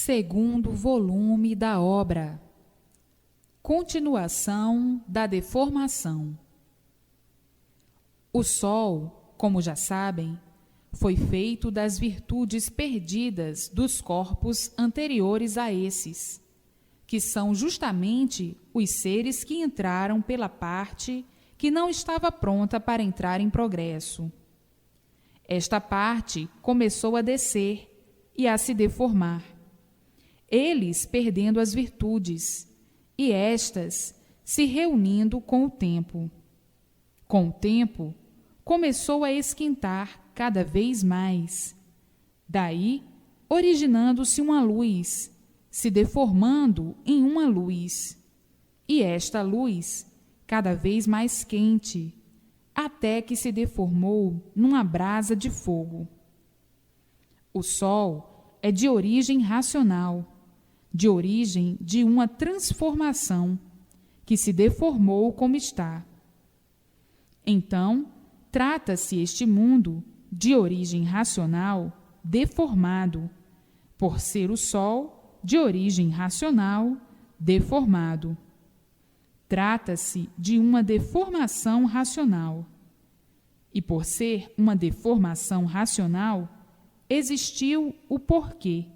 Segundo volume da obra. Continuação da deformação. O Sol, como já sabem, foi feito das virtudes perdidas dos corpos anteriores a esses, que são justamente os seres que entraram pela parte que não estava pronta para entrar em progresso. Esta parte começou a descer e a se deformar, eles perdendo as virtudes, e estas se reunindo com o tempo. Com o tempo, começou a esquentar cada vez mais. Daí, originando-se uma luz, se deformando em uma luz, e esta luz cada vez mais quente, até que se deformou numa brasa de fogo. O Sol é de origem racional, de origem de uma transformação, que se deformou como está. Então, trata-se este mundo de origem racional deformado, por ser o Sol de origem racional deformado. Trata-se de uma deformação racional. E por ser uma deformação racional, existiu o porquê.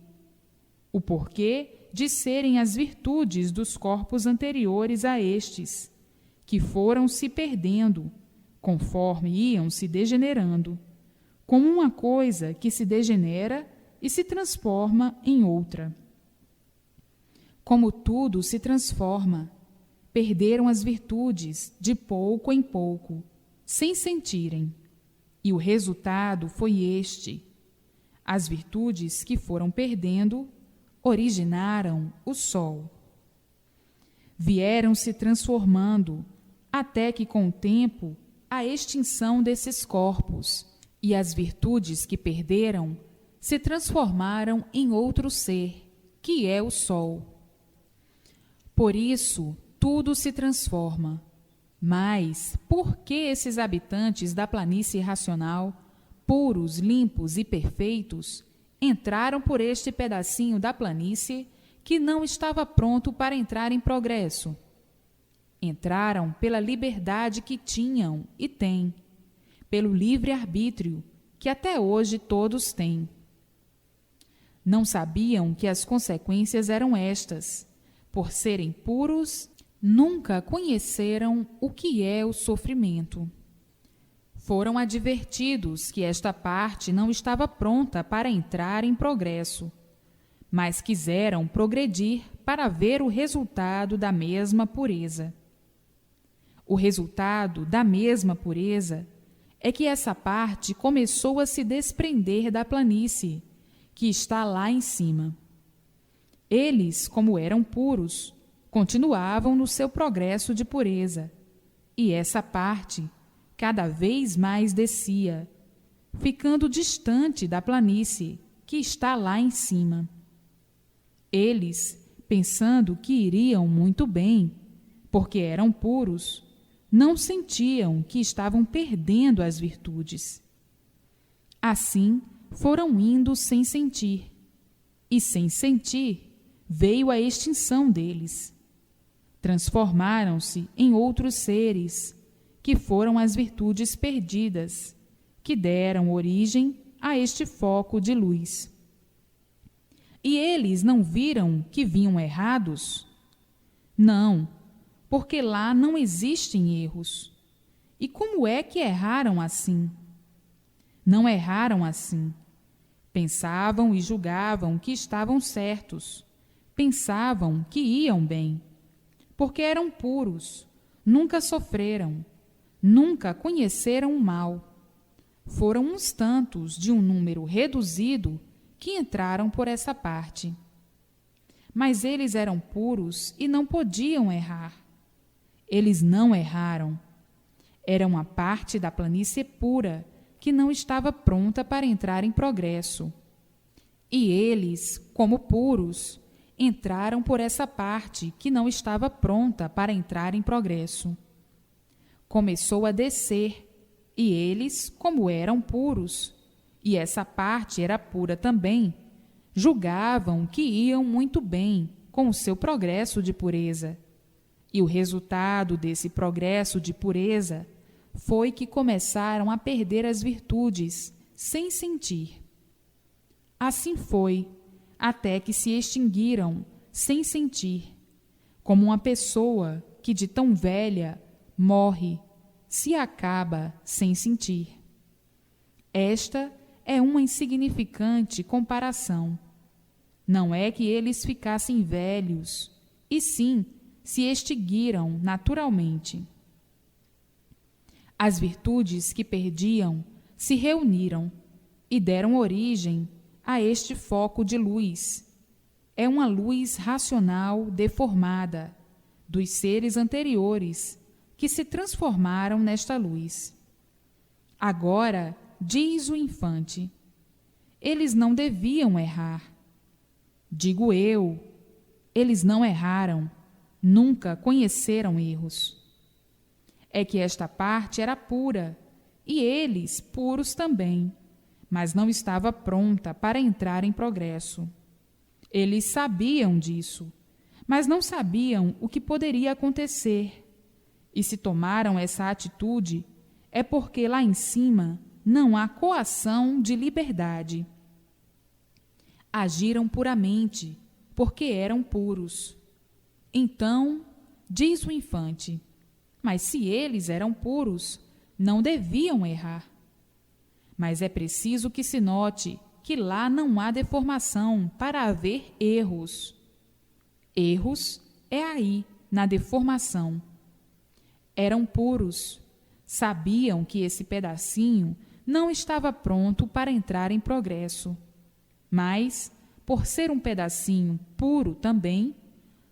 O porquê de serem as virtudes dos corpos anteriores a estes, que foram se perdendo, conforme iam se degenerando, como uma coisa que se degenera e se transforma em outra. Como tudo se transforma, perderam as virtudes de pouco em pouco, sem sentirem, e o resultado foi este: as virtudes que foram perdendo originaram o Sol. Vieram se transformando, até que com o tempo a extinção desses corpos, e as virtudes que perderam se transformaram em outro ser, que é o Sol. Por isso, tudo se transforma. Mas por que esses habitantes da planície racional, puros, limpos e perfeitos, entraram por este pedacinho da planície que não estava pronto para entrar em progresso? Entraram pela liberdade que tinham e têm, pelo livre-arbítrio que até hoje todos têm. Não sabiam que as consequências eram estas. Por serem puros, nunca conheceram o que é o sofrimento. Foram advertidos que esta parte não estava pronta para entrar em progresso, mas quiseram progredir para ver o resultado da mesma pureza. O resultado da mesma pureza é que essa parte começou a se desprender da planície, que está lá em cima. Eles, como eram puros, continuavam no seu progresso de pureza, e essa parte cada vez mais descia, ficando distante da planície que está lá em cima. Eles, pensando que iriam muito bem, porque eram puros, não sentiam que estavam perdendo as virtudes. Assim, foram indo sem sentir, e sem sentir veio a extinção deles. Transformaram-se em outros seres, que foram as virtudes perdidas, que deram origem a este foco de luz. E eles não viram que vinham errados? Não, porque lá não existem erros. E como é que erraram assim? Não erraram assim. Pensavam e julgavam que estavam certos. Pensavam que iam bem, porque eram puros, nunca sofreram, nunca conheceram o mal. Foram uns tantos de um número reduzido que entraram por essa parte. Mas eles eram puros e não podiam errar. Eles não erraram. Era uma parte da planície pura que não estava pronta para entrar em progresso. E eles, como puros, entraram por essa parte que não estava pronta para entrar em progresso. Começou a descer, e eles, como eram puros, e essa parte era pura também, julgavam que iam muito bem com o seu progresso de pureza. E o resultado desse progresso de pureza foi que começaram a perder as virtudes sem sentir. Assim foi, até que se extinguiram sem sentir, como uma pessoa que de tão velha morre, se acaba sem sentir. Esta é uma insignificante comparação. Não é que eles ficassem velhos, e sim se extinguiram naturalmente. As virtudes que perdiam se reuniram e deram origem a este foco de luz. É uma luz racional deformada dos seres anteriores que se transformaram nesta luz. Agora, diz o infante, eles não deviam errar. Digo eu, eles não erraram, nunca conheceram erros. É que esta parte era pura, e eles puros também, mas não estava pronta para entrar em progresso. Eles sabiam disso, mas não sabiam o que poderia acontecer. E se tomaram essa atitude, é porque lá em cima não há coação de liberdade. Agiram puramente, porque eram puros. Então, diz o infante, mas se eles eram puros, não deviam errar. Mas é preciso que se note que lá não há deformação para haver erros. Erros é aí, na deformação. Eram puros, sabiam que esse pedacinho não estava pronto para entrar em progresso. Mas, por ser um pedacinho puro também,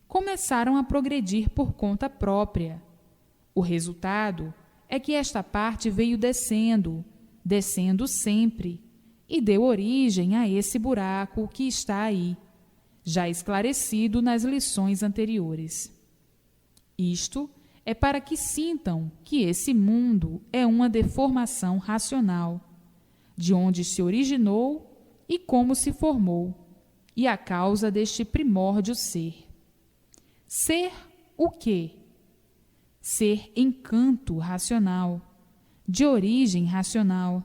começaram a progredir por conta própria. O resultado é que esta parte veio descendo, descendo sempre, e deu origem a esse buraco que está aí, já esclarecido nas lições anteriores. Isto é para que sintam que esse mundo é uma deformação racional, de onde se originou e como se formou, e a causa deste primórdio ser. Ser o quê? Ser encanto racional, de origem racional,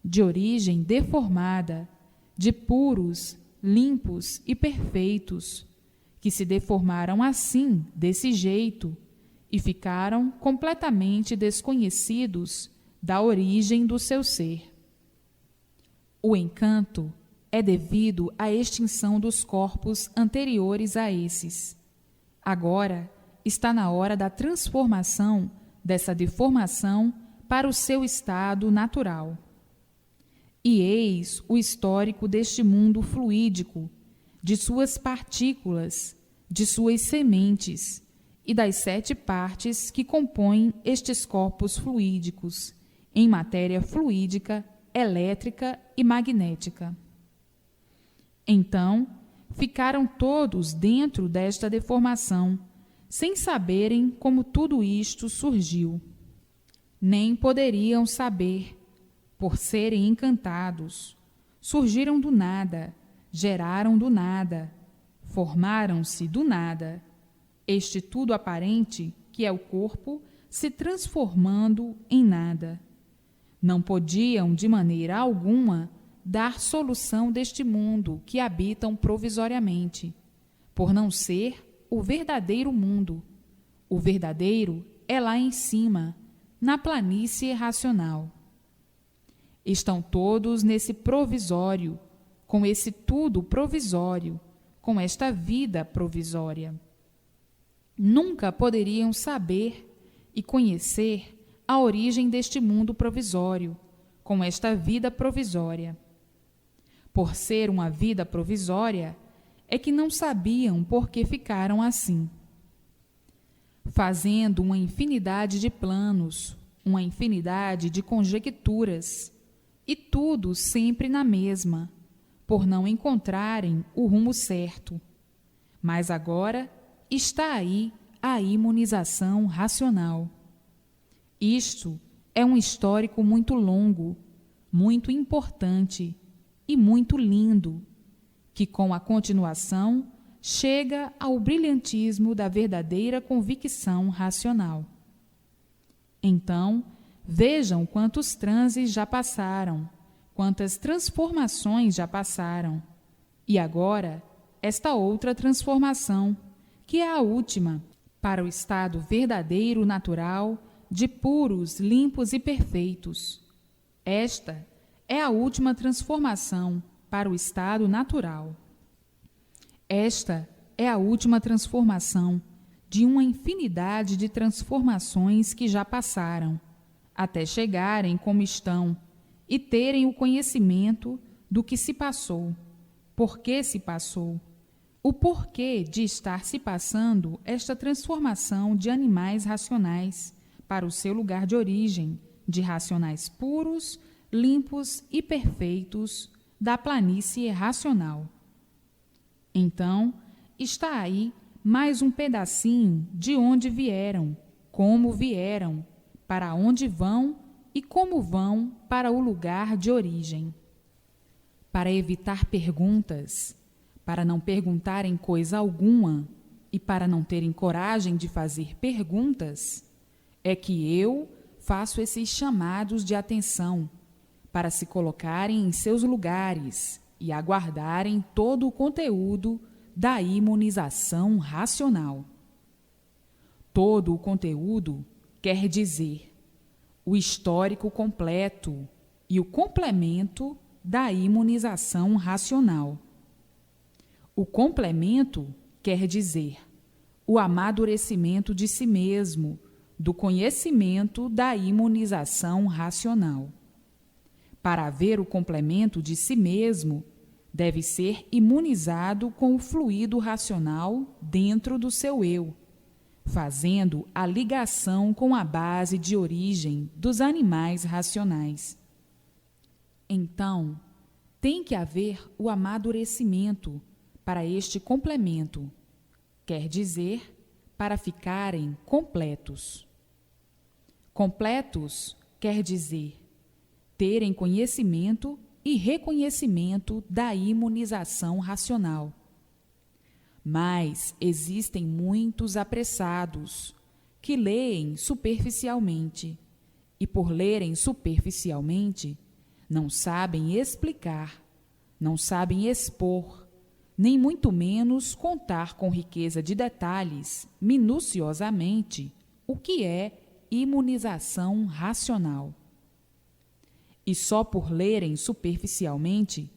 de origem deformada, de puros, limpos e perfeitos, que se deformaram assim, desse jeito, e ficaram completamente desconhecidos da origem do seu ser. O encanto é devido à extinção dos corpos anteriores a esses. Agora está na hora da transformação dessa deformação para o seu estado natural. E eis o histórico deste mundo fluídico, de suas partículas, de suas sementes e das 7 partes que compõem estes corpos fluídicos, em matéria fluídica, elétrica e magnética. Então, ficaram todos dentro desta deformação, sem saberem como tudo isto surgiu. Nem poderiam saber, por serem encantados. Surgiram do nada, geraram do nada, formaram-se do nada. Este tudo aparente, que é o corpo, se transformando em nada. Não podiam, de maneira alguma, dar solução deste mundo que habitam provisoriamente, por não ser o verdadeiro mundo. O verdadeiro é lá em cima, na planície racional. Estão todos nesse provisório, com esse tudo provisório, com esta vida provisória. Nunca poderiam saber e conhecer a origem deste mundo provisório, com esta vida provisória. Por ser uma vida provisória, é que não sabiam por que ficaram assim. Fazendo uma infinidade de planos, uma infinidade de conjecturas, e tudo sempre na mesma, por não encontrarem o rumo certo. Mas agora está aí a imunização racional. Isto é um histórico muito longo, muito importante e muito lindo, que com a continuação chega ao brilhantismo da verdadeira convicção racional. Então, vejam quantos transes já passaram, quantas transformações já passaram, e agora esta outra transformação, que é a última, para o estado verdadeiro natural de puros, limpos e perfeitos. Esta é a última transformação para o estado natural. Esta é a última transformação de uma infinidade de transformações que já passaram, até chegarem como estão e terem o conhecimento do que se passou, por que se passou, o porquê de estar se passando esta transformação de animais racionais para o seu lugar de origem, de racionais puros, limpos e perfeitos da planície racional. Então, está aí mais um pedacinho de onde vieram, como vieram, para onde vão e como vão para o lugar de origem. Para evitar perguntas, para não perguntarem coisa alguma e para não terem coragem de fazer perguntas, é que eu faço esses chamados de atenção para se colocarem em seus lugares e aguardarem todo o conteúdo da imunização racional. Todo o conteúdo quer dizer o histórico completo e o complemento da imunização racional. O complemento quer dizer o amadurecimento de si mesmo, do conhecimento da imunização racional. Para haver o complemento de si mesmo, deve ser imunizado com o fluido racional dentro do seu eu, fazendo a ligação com a base de origem dos animais racionais. Então, tem que haver o amadurecimento para este complemento, quer dizer, para ficarem completos. Completos quer dizer terem conhecimento e reconhecimento da imunização racional. Mas existem muitos apressados que leem superficialmente e, por lerem superficialmente, não sabem explicar, não sabem expor, nem muito menos contar com riqueza de detalhes, minuciosamente, o que é imunização racional. E só por lerem superficialmente,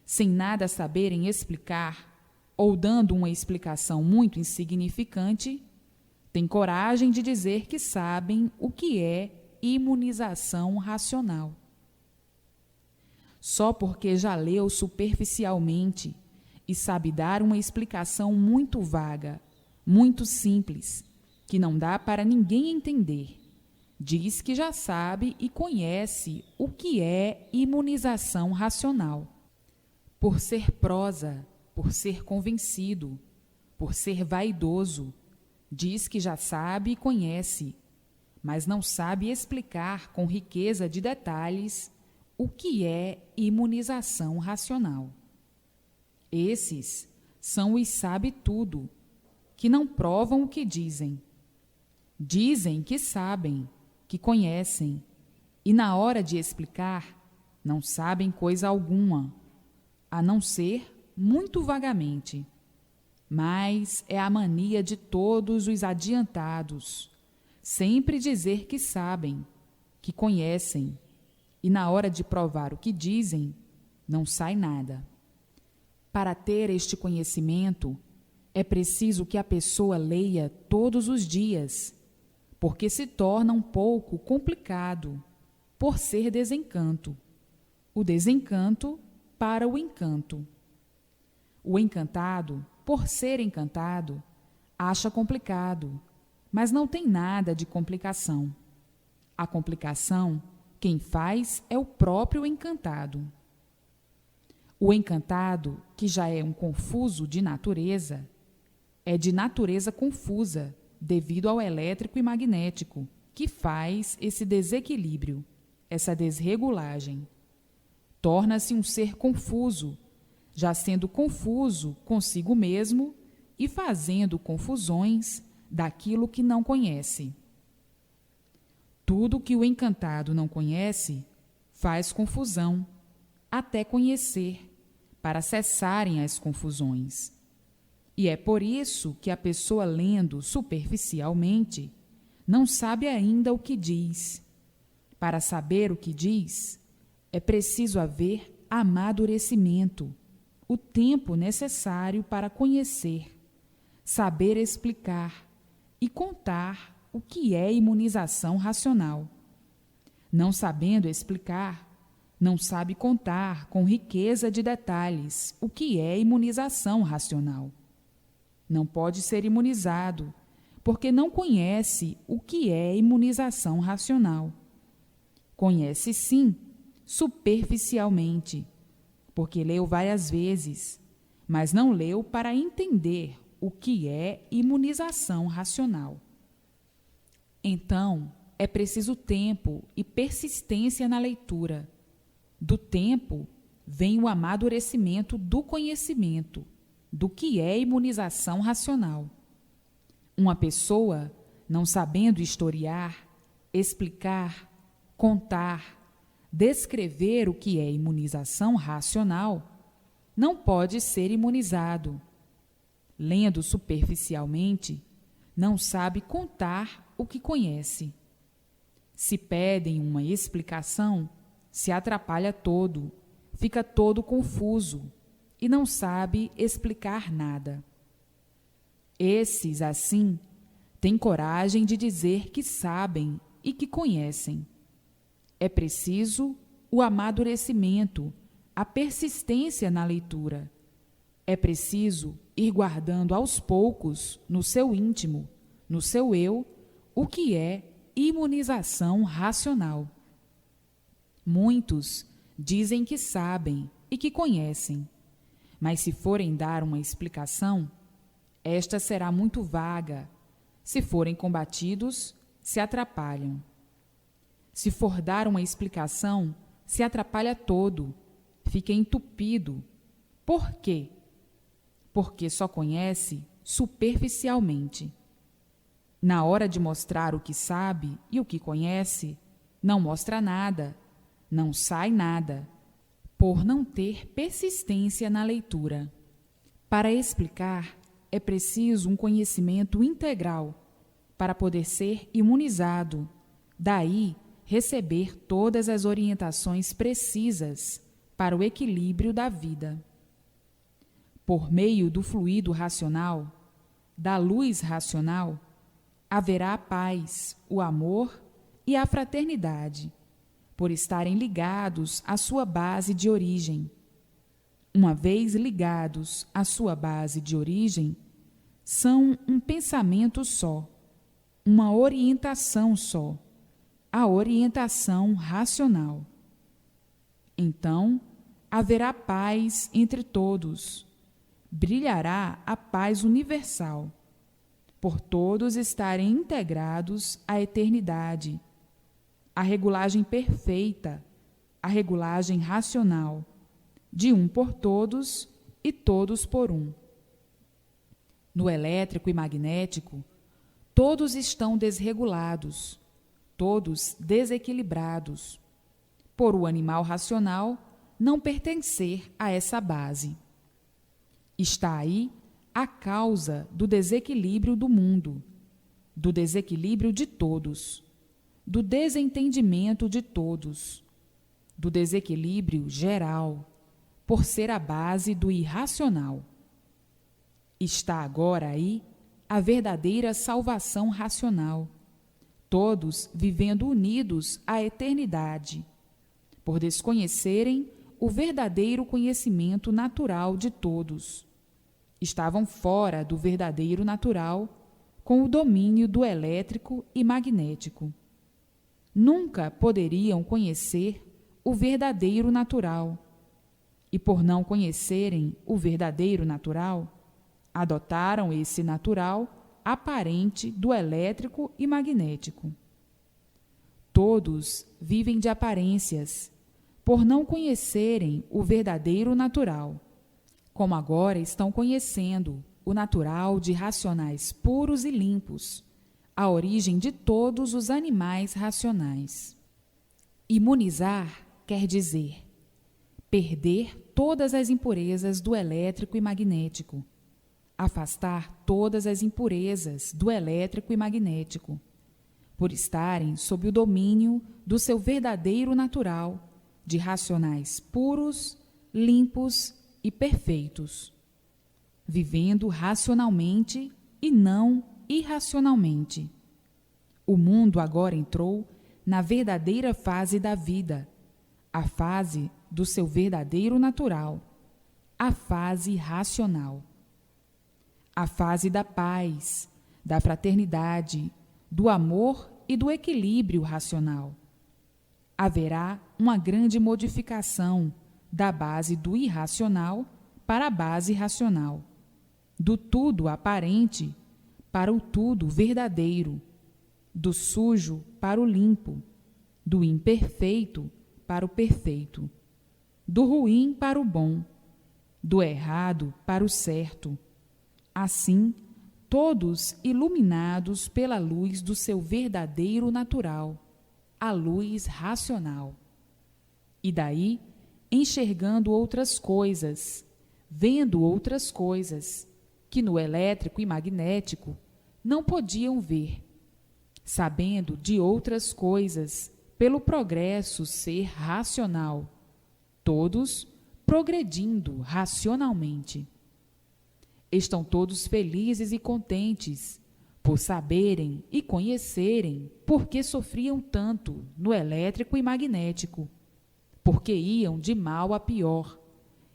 sem nada saberem explicar, ou dando uma explicação muito insignificante, têm coragem de dizer que sabem o que é imunização racional. Só porque já leu superficialmente e sabe dar uma explicação muito vaga, muito simples, que não dá para ninguém entender, diz que já sabe e conhece o que é imunização racional. Por ser prosa, por ser convencido, por ser vaidoso, diz que já sabe e conhece, mas não sabe explicar com riqueza de detalhes o que é imunização racional. Esses são os sabe-tudo, que não provam o que dizem. Dizem que sabem, que conhecem, e na hora de explicar, não sabem coisa alguma, a não ser muito vagamente. Mas é a mania de todos os adiantados, sempre dizer que sabem, que conhecem, e na hora de provar o que dizem, não sai nada. Para ter este conhecimento, é preciso que a pessoa leia todos os dias, porque se torna um pouco complicado, por ser desencanto. O desencanto para o encanto. O encantado, por ser encantado, acha complicado, mas não tem nada de complicação. A complicação, quem faz é o próprio encantado. O encantado, que já é um confuso de natureza, é de natureza confusa, devido ao elétrico e magnético, que faz esse desequilíbrio, essa desregulagem. Torna-se um ser confuso, já sendo confuso consigo mesmo e fazendo confusões daquilo que não conhece. Tudo que o encantado não conhece faz confusão, até conhecer, para cessarem as confusões. E é por isso que a pessoa lendo superficialmente não sabe ainda o que diz. Para saber o que diz, é preciso haver amadurecimento, o tempo necessário para conhecer, saber explicar e contar o que é imunização racional. Não sabendo explicar, não sabe contar com riqueza de detalhes o que é imunização racional. Não pode ser imunizado, porque não conhece o que é imunização racional. Conhece sim, superficialmente, porque leu várias vezes, mas não leu para entender o que é imunização racional. Então, é preciso tempo e persistência na leitura. Do tempo vem o amadurecimento do conhecimento do que é imunização racional. Uma pessoa, não sabendo historiar, explicar, contar, descrever o que é imunização racional, não pode ser imunizado. Lendo superficialmente, não sabe contar o que conhece. Se pedem uma explicação, se atrapalha todo, fica todo confuso e não sabe explicar nada. Esses, assim, têm coragem de dizer que sabem e que conhecem. É preciso o amadurecimento, a persistência na leitura. É preciso ir guardando aos poucos, no seu íntimo, no seu eu, o que é imunização racional. Muitos dizem que sabem e que conhecem, mas se forem dar uma explicação, esta será muito vaga. Se forem combatidos, se atrapalham. Se for dar uma explicação, se atrapalha todo, fica entupido. Por quê? Porque só conhece superficialmente. Na hora de mostrar o que sabe e o que conhece, não mostra nada, não sai nada, por não ter persistência na leitura. Para explicar, é preciso um conhecimento integral para poder ser imunizado, daí receber todas as orientações precisas para o equilíbrio da vida. Por meio do fluido racional, da luz racional, haverá a paz, o amor e a fraternidade, por estarem ligados à sua base de origem. Uma vez ligados à sua base de origem, são um pensamento só, uma orientação só, a orientação racional. Então, haverá paz entre todos, brilhará a paz universal, por todos estarem integrados à eternidade, a regulagem perfeita, a regulagem racional, de um por todos e todos por um. No elétrico e magnético, todos estão desregulados, todos desequilibrados, por o animal racional não pertencer a essa base. Está aí a causa do desequilíbrio do mundo, do desequilíbrio de todos, do desentendimento de todos, do desequilíbrio geral, por ser a base do irracional. Está agora aí a verdadeira salvação racional, todos vivendo unidos à eternidade, por desconhecerem o verdadeiro conhecimento natural de todos. Estavam fora do verdadeiro natural, com o domínio do elétrico e magnético. Nunca poderiam conhecer o verdadeiro natural. E por não conhecerem o verdadeiro natural, adotaram esse natural aparente do elétrico e magnético. Todos vivem de aparências, por não conhecerem o verdadeiro natural, como agora estão conhecendo o natural de racionais puros e limpos, a origem de todos os animais racionais. Imunizar quer dizer perder todas as impurezas do elétrico e magnético, afastar todas as impurezas do elétrico e magnético, por estarem sob o domínio do seu verdadeiro natural de racionais puros, limpos e perfeitos, vivendo racionalmente e não irracionalmente. O mundo agora entrou na verdadeira fase da vida, a fase do seu verdadeiro natural, a fase racional. A fase da paz, da fraternidade, do amor e do equilíbrio racional. Haverá uma grande modificação da base do irracional para a base racional, do tudo aparente para o tudo verdadeiro, do sujo para o limpo, do imperfeito para o perfeito, do ruim para o bom, do errado para o certo. Assim, todos iluminados pela luz do seu verdadeiro natural, a luz racional. E daí, enxergando outras coisas, vendo outras coisas, que no elétrico e magnético não podiam ver, sabendo de outras coisas pelo progresso ser racional, todos progredindo racionalmente. Estão todos felizes e contentes por saberem e conhecerem por que sofriam tanto no elétrico e magnético, porque iam de mal a pior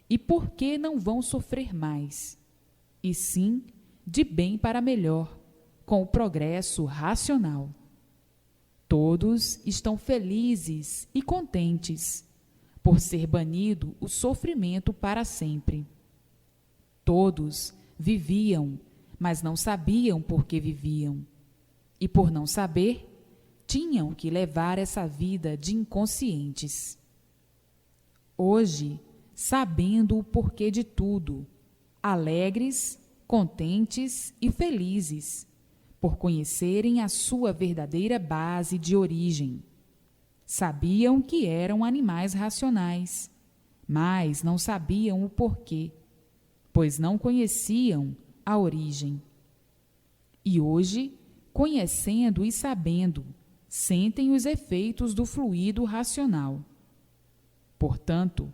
e por que não vão sofrer mais, e sim de bem para melhor, com o progresso racional. Todos estão felizes e contentes por ser banido o sofrimento para sempre. Todos viviam, mas não sabiam por que viviam, e por não saber, tinham que levar essa vida de inconscientes. Hoje, sabendo o porquê de tudo, alegres, contentes e felizes, por conhecerem a sua verdadeira base de origem. Sabiam que eram animais racionais, mas não sabiam o porquê, pois não conheciam a origem. E hoje, conhecendo e sabendo, sentem os efeitos do fluido racional. Portanto,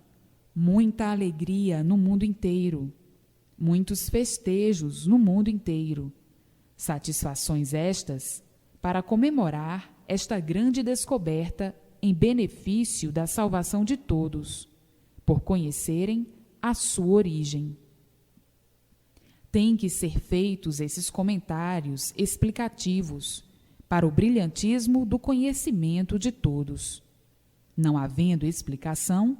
muita alegria no mundo inteiro, muitos festejos no mundo inteiro, satisfações estas para comemorar esta grande descoberta em benefício da salvação de todos, por conhecerem a sua origem. Têm que ser feitos esses comentários explicativos para o brilhantismo do conhecimento de todos. Não havendo explicação,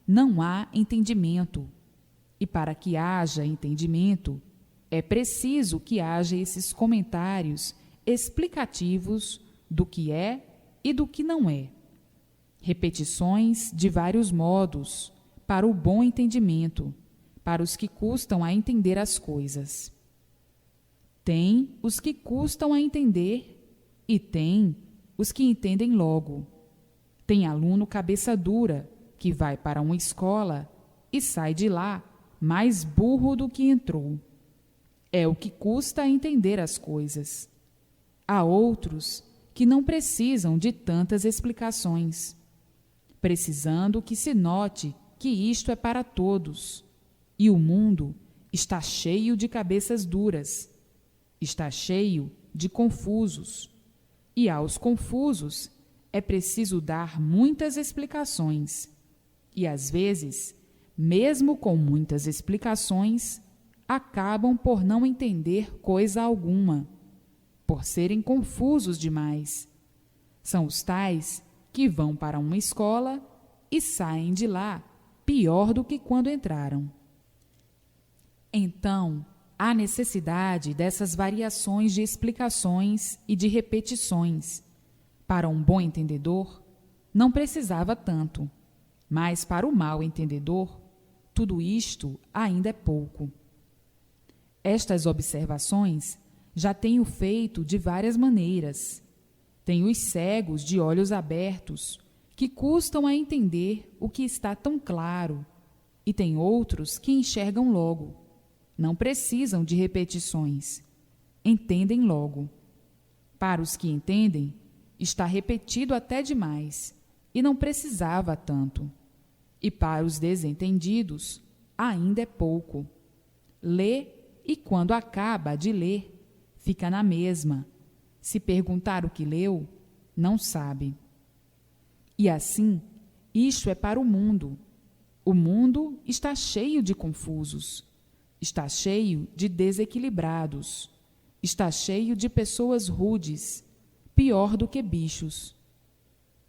não há entendimento, e para que haja entendimento, é preciso que haja esses comentários explicativos do que é e do que não é. Repetições de vários modos, para o bom entendimento, para os que custam a entender as coisas. Tem os que custam a entender e tem os que entendem logo. Tem aluno cabeça dura que vai para uma escola e sai de lá mais burro do que entrou. É o que custa a entender as coisas. Há outros que não precisam de tantas explicações, precisando que se note que isto é para todos, e o mundo está cheio de cabeças duras, está cheio de confusos, e aos confusos é preciso dar muitas explicações, e às vezes, mesmo com muitas explicações, acabam por não entender coisa alguma, por serem confusos demais. São os tais que vão para uma escola e saem de lá pior do que quando entraram. Então, há necessidade dessas variações de explicações e de repetições. Para um bom entendedor, não precisava tanto, mas para o mau entendedor, tudo isto ainda é pouco. Estas observações já tenho feito de várias maneiras. Tenho os cegos de olhos abertos, que custam a entender o que está tão claro, e tem outros que enxergam logo. Não precisam de repetições. Entendem logo. Para os que entendem, está repetido até demais, e não precisava tanto. E para os desentendidos, ainda é pouco. Lê, e quando acaba de ler, fica na mesma. Se perguntar o que leu, não sabe. E assim, isto é para o mundo. O mundo está cheio de confusos, está cheio de desequilibrados, está cheio de pessoas rudes, pior do que bichos.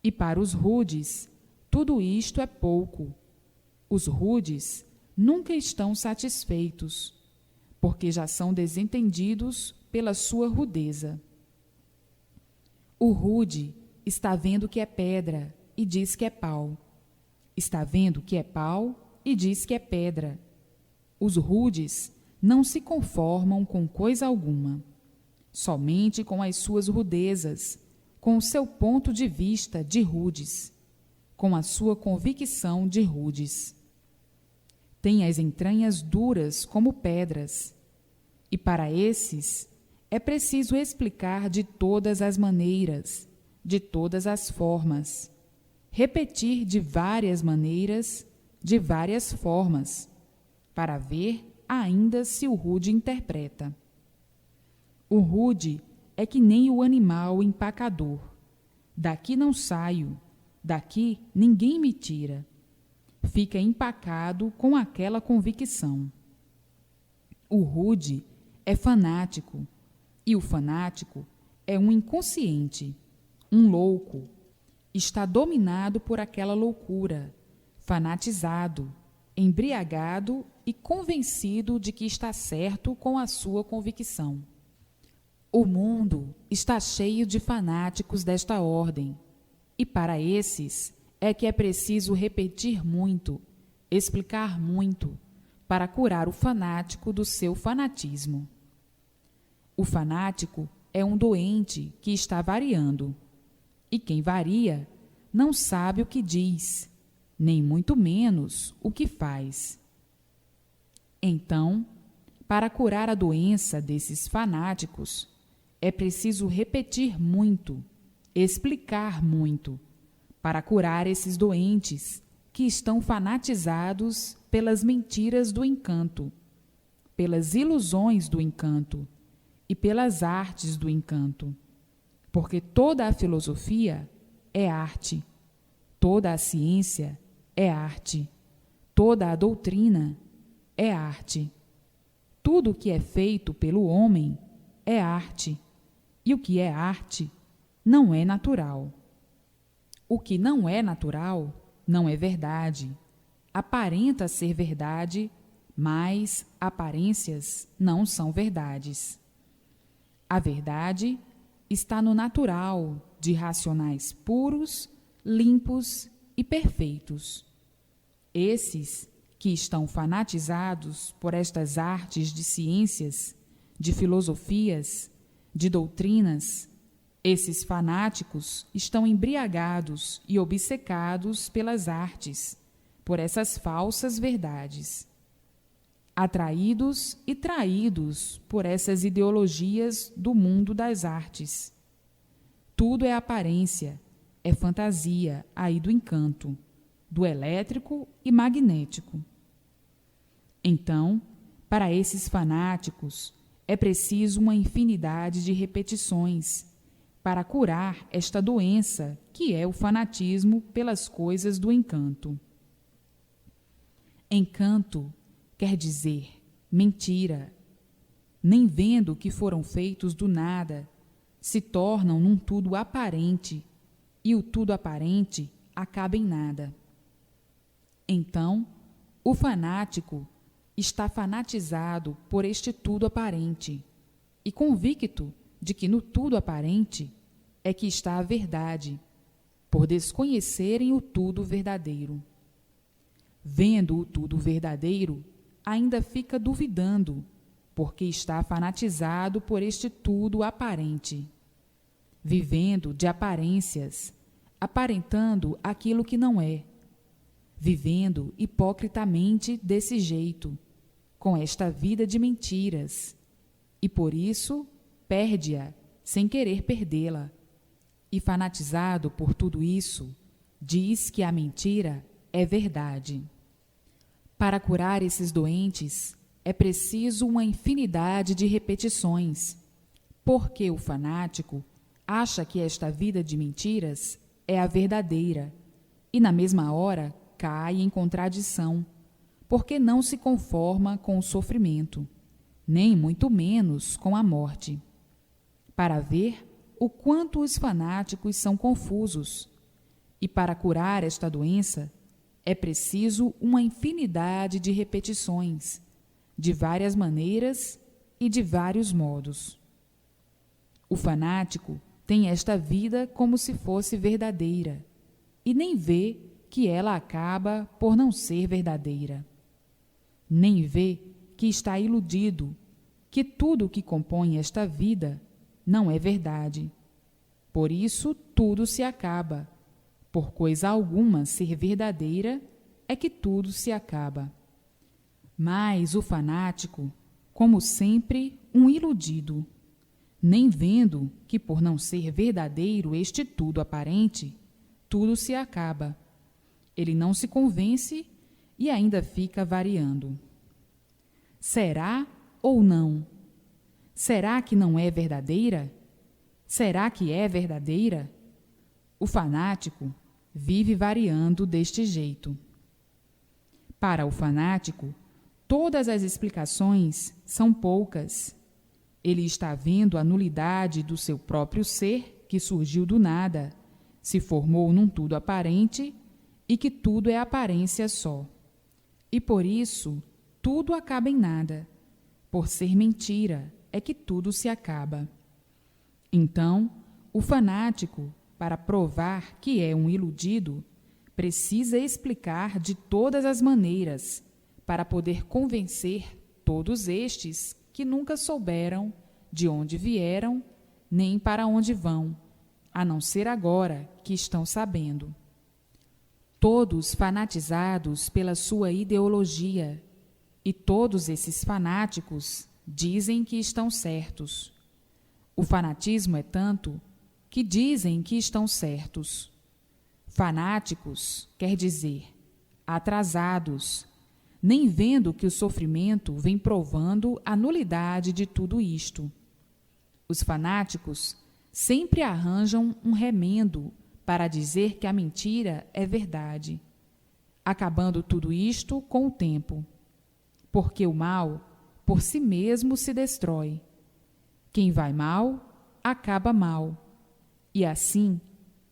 E para os rudes, tudo isto é pouco. Os rudes nunca estão satisfeitos, porque já são desentendidos pela sua rudeza. O rude está vendo que é pedra e diz que é pau. Está vendo que é pau e diz que é pedra. Os rudes não se conformam com coisa alguma, somente com as suas rudezas, com o seu ponto de vista de rudes, com a sua convicção de rudes. Tem as entranhas duras como pedras, e para esses é preciso explicar de todas as maneiras, de todas as formas, repetir de várias maneiras, de várias formas, para ver ainda se o rude interpreta. O rude é que nem o animal empacador. Daqui não saio, daqui ninguém me tira. Fica empacado com aquela convicção. O rude é fanático, e o fanático é um inconsciente, um louco. Está dominado por aquela loucura, fanatizado, embriagado e convencido de que está certo com a sua convicção. O mundo está cheio de fanáticos desta ordem, e para esses é que é preciso repetir muito, explicar muito, para curar o fanático do seu fanatismo. O fanático é um doente que está variando, e quem varia não sabe o que diz, nem muito menos o que faz. Então, para curar a doença desses fanáticos, é preciso repetir muito, explicar muito, para curar esses doentes que estão fanatizados pelas mentiras do encanto, pelas ilusões do encanto e pelas artes do encanto. Porque toda a filosofia é arte, toda a ciência é arte, toda a doutrina é arte. Tudo o que é feito pelo homem é arte, e o que é arte não é natural. O que não é natural não é verdade. Aparenta ser verdade, mas aparências não são verdades. A verdade está no natural de racionais puros, limpos e perfeitos. Esses que estão fanatizados por estas artes de ciências, de filosofias, de doutrinas, esses fanáticos estão embriagados e obcecados pelas artes, por essas falsas verdades, atraídos e traídos por essas ideologias do mundo das artes. Tudo é aparência, é fantasia aí do encanto, do elétrico e magnético. Então, para esses fanáticos, é preciso uma infinidade de repetições para curar esta doença que é o fanatismo pelas coisas do encanto. Encanto quer dizer mentira. Nem vendo que foram feitos do nada, se tornam num tudo aparente, e o tudo aparente acaba em nada. Então, o fanático está fanatizado por este tudo aparente e convicto de que no tudo aparente é que está a verdade, por desconhecerem o tudo verdadeiro. vendo o tudo verdadeiro, ainda fica duvidando, porque está fanatizado por este tudo aparente, vivendo de aparências, aparentando aquilo que não é, vivendo hipocritamente desse jeito, com esta vida de mentiras, e por isso perde-a sem querer perdê-la. E fanatizado por tudo isso, diz que a mentira é verdade. Para curar esses doentes, é preciso uma infinidade de repetições, porque o fanático acha que esta vida de mentiras é a verdadeira, e na mesma hora cai em contradição, porque não se conforma com o sofrimento, nem muito menos com a morte. Para ver o quanto os fanáticos são confusos, e para curar esta doença é preciso uma infinidade de repetições, de várias maneiras e de vários modos. O fanático tem esta vida como se fosse verdadeira, e nem vê que ela acaba por não ser verdadeira. Nem vê que está iludido, que tudo o que compõe esta vida não é verdade. Por isso tudo se acaba. Por coisa alguma ser verdadeira é que tudo se acaba. Mas o fanático, como sempre, um iludido, nem vendo que por não ser verdadeiro este tudo aparente, tudo se acaba. Ele não se convence e ainda fica variando. Será ou não? Será que não é verdadeira? Será que é verdadeira? O fanático vive variando deste jeito. Para o fanático, todas as explicações são poucas. Ele está vendo a nulidade do seu próprio ser, que surgiu do nada, se formou num tudo aparente e que tudo é aparência só. E por isso, tudo acaba em nada. Por ser mentira, é que tudo se acaba. Então, o fanático, para provar que é um iludido, precisa explicar de todas as maneiras, para poder convencer todos estes que nunca souberam de onde vieram, nem para onde vão, a não ser agora que estão sabendo. Todos fanatizados pela sua ideologia, e todos esses fanáticos dizem que estão certos. O fanatismo é tanto que dizem que estão certos. Fanáticos quer dizer atrasados, nem vendo que o sofrimento vem provando a nulidade de tudo isto. Os fanáticos sempre arranjam um remendo para dizer que a mentira é verdade, acabando tudo isto com o tempo. Porque o mal, por si mesmo, se destrói. Quem vai mal, acaba mal. E assim,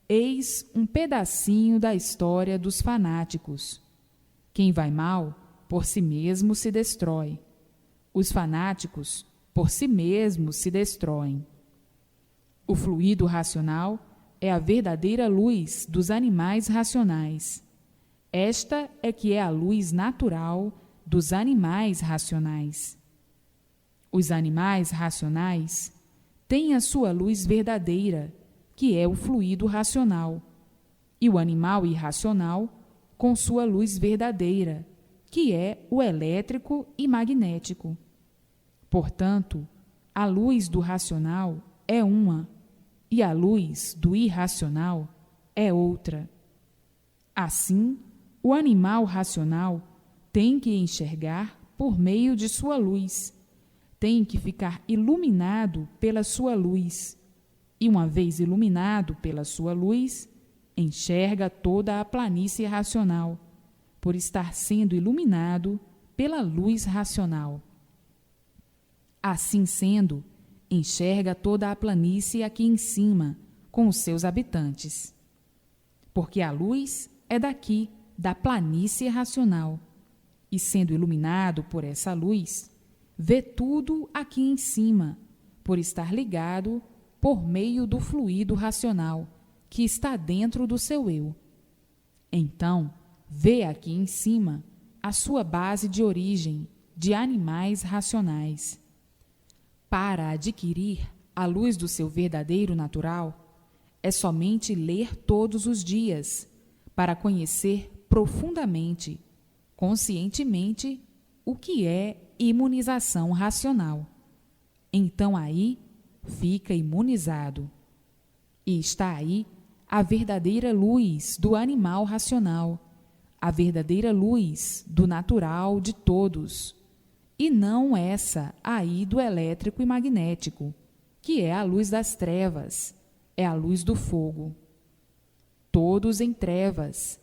eis um pedacinho da história dos fanáticos. Quem vai mal, por si mesmo se destrói. Os fanáticos, por si mesmos, se destroem. O fluido racional é a verdadeira luz dos animais racionais. Esta é que é a luz natural dos animais racionais. Os animais racionais têm a sua luz verdadeira, que é o fluido racional, e o animal irracional com sua luz verdadeira, que é o elétrico e magnético. Portanto, a luz do racional é uma, e a luz do irracional é outra. Assim, o animal racional tem que enxergar por meio de sua luz, tem que ficar iluminado pela sua luz, e uma vez iluminado pela sua luz, enxerga toda a planície racional, por estar sendo iluminado pela luz racional. Assim sendo, enxerga toda a planície aqui em cima, com os seus habitantes. Porque a luz é daqui, da planície racional, e sendo iluminado por essa luz, vê tudo aqui em cima, por estar ligado por meio do fluido racional, que está dentro do seu eu. Então, vê aqui em cima a sua base de origem de animais racionais. Para adquirir a luz do seu verdadeiro natural, é somente ler todos os dias, para conhecer profundamente, conscientemente, o que é imunização racional. Então aí fica imunizado. E está aí a verdadeira luz do animal racional, a verdadeira luz do natural de todos, e não essa aí do elétrico e magnético, que é a luz das trevas, é a luz do fogo. Todos em trevas,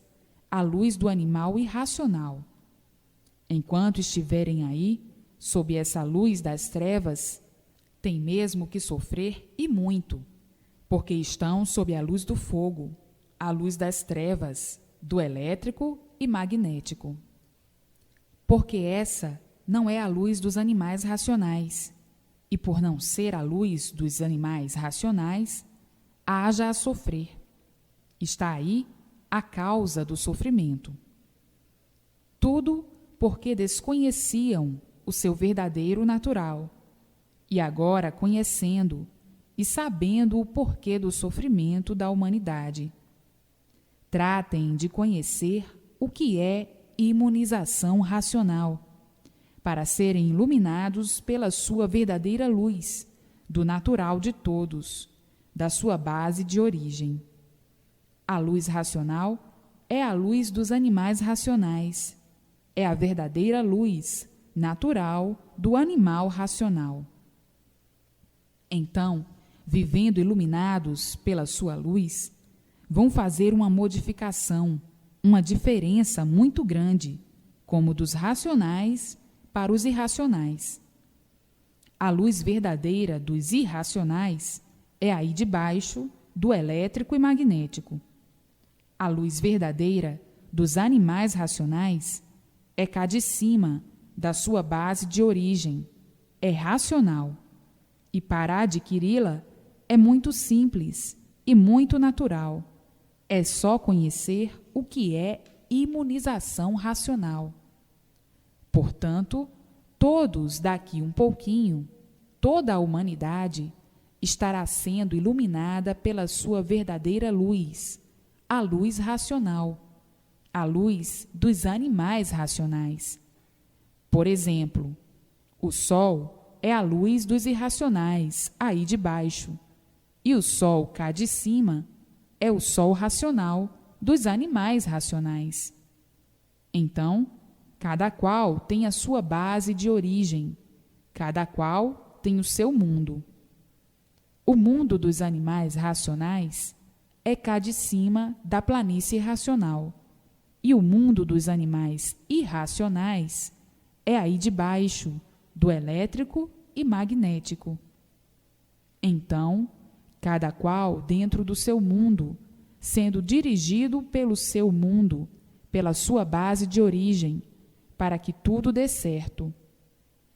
a luz do animal irracional. Enquanto estiverem aí, sob essa luz das trevas, têm mesmo que sofrer e muito, porque estão sob a luz do fogo, a luz das trevas, do elétrico e magnético. Porque essa não é a luz dos animais racionais, e por não ser a luz dos animais racionais, haja a sofrer. Está aí a causa do sofrimento. Tudo porque desconheciam o seu verdadeiro natural, e agora conhecendo e sabendo o porquê do sofrimento da humanidade. Tratem de conhecer o que é imunização racional, para serem iluminados pela sua verdadeira luz, do natural de todos, da sua base de origem. A luz racional é a luz dos animais racionais, é a verdadeira luz natural do animal racional. Então, vivendo iluminados pela sua luz, vão fazer uma modificação, uma diferença muito grande, como dos racionais para os irracionais. A luz verdadeira dos irracionais é aí de baixo, do elétrico e magnético. A luz verdadeira dos animais racionais é cá de cima, da sua base de origem, é racional. E para adquiri-la é muito simples e muito natural. É só conhecer o que é imunização racional. Portanto, todos daqui um pouquinho, toda a humanidade estará sendo iluminada pela sua verdadeira luz, a luz racional, a luz dos animais racionais. Por exemplo, o sol é a luz dos irracionais, aí de baixo, e o sol cá de cima é o sol racional dos animais racionais. Então, cada qual tem a sua base de origem, cada qual tem o seu mundo. O mundo dos animais racionais é cá de cima da planície racional, e o mundo dos animais irracionais é aí de baixo, do elétrico e magnético. Então, cada qual dentro do seu mundo, sendo dirigido pelo seu mundo, pela sua base de origem, para que tudo dê certo.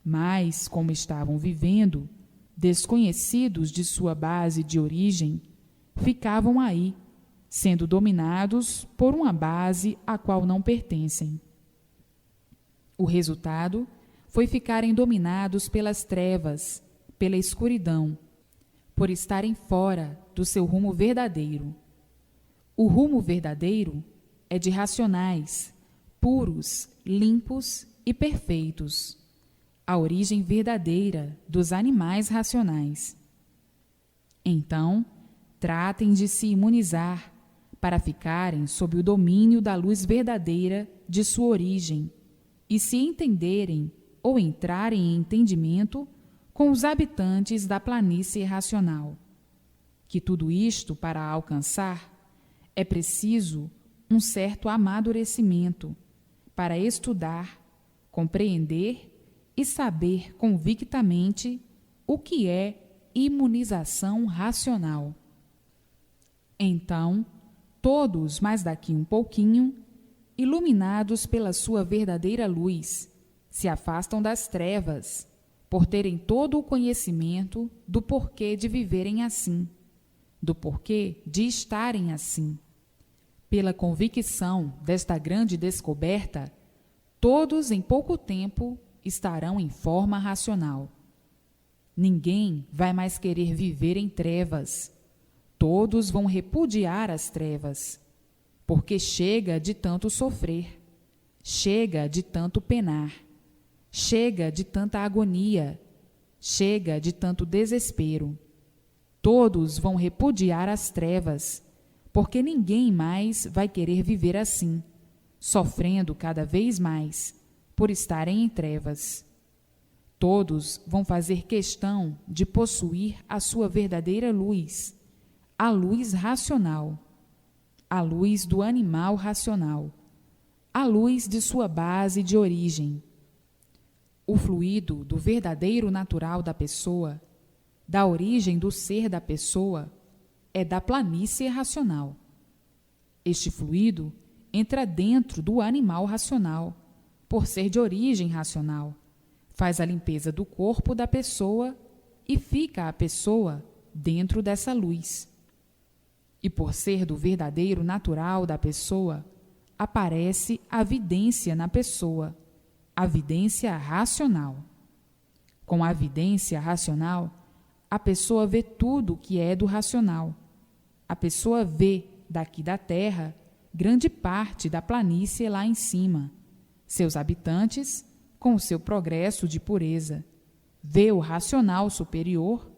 Mas, como estavam vivendo, desconhecidos de sua base de origem, ficavam aí, sendo dominados por uma base a qual não pertencem. O resultado foi ficarem dominados pelas trevas, pela escuridão, por estarem fora do seu rumo verdadeiro. O rumo verdadeiro é de racionais, puros, limpos e perfeitos, a origem verdadeira dos animais racionais. Então, tratem de se imunizar para ficarem sob o domínio da luz verdadeira de sua origem e se entenderem ou entrarem em entendimento com os habitantes da planície racional. Que tudo isto, para alcançar, é preciso um certo amadurecimento para estudar, compreender e saber convictamente o que é imunização racional. Então, todos, mais daqui um pouquinho, iluminados pela sua verdadeira luz, se afastam das trevas, por terem todo o conhecimento do porquê de viverem assim, do porquê de estarem assim. Pela convicção desta grande descoberta, todos em pouco tempo estarão em forma racional. Ninguém vai mais querer viver em trevas. Todos vão repudiar as trevas, porque chega de tanto sofrer, chega de tanto penar, chega de tanta agonia, chega de tanto desespero. Todos vão repudiar as trevas, porque ninguém mais vai querer viver assim, sofrendo cada vez mais por estarem em trevas. Todos vão fazer questão de possuir a sua verdadeira luz, a luz racional, a luz do animal racional, a luz de sua base de origem. O fluido do verdadeiro natural da pessoa, da origem do ser da pessoa, é da planície racional. Este fluido entra dentro do animal racional, por ser de origem racional, faz a limpeza do corpo da pessoa e fica a pessoa dentro dessa luz. E por ser do verdadeiro natural da pessoa, aparece a vidência na pessoa, a vidência racional. Com a vidência racional, a pessoa vê tudo que é do racional. A pessoa vê, daqui da terra, grande parte da planície lá em cima, seus habitantes com o seu progresso de pureza, vê o racional superior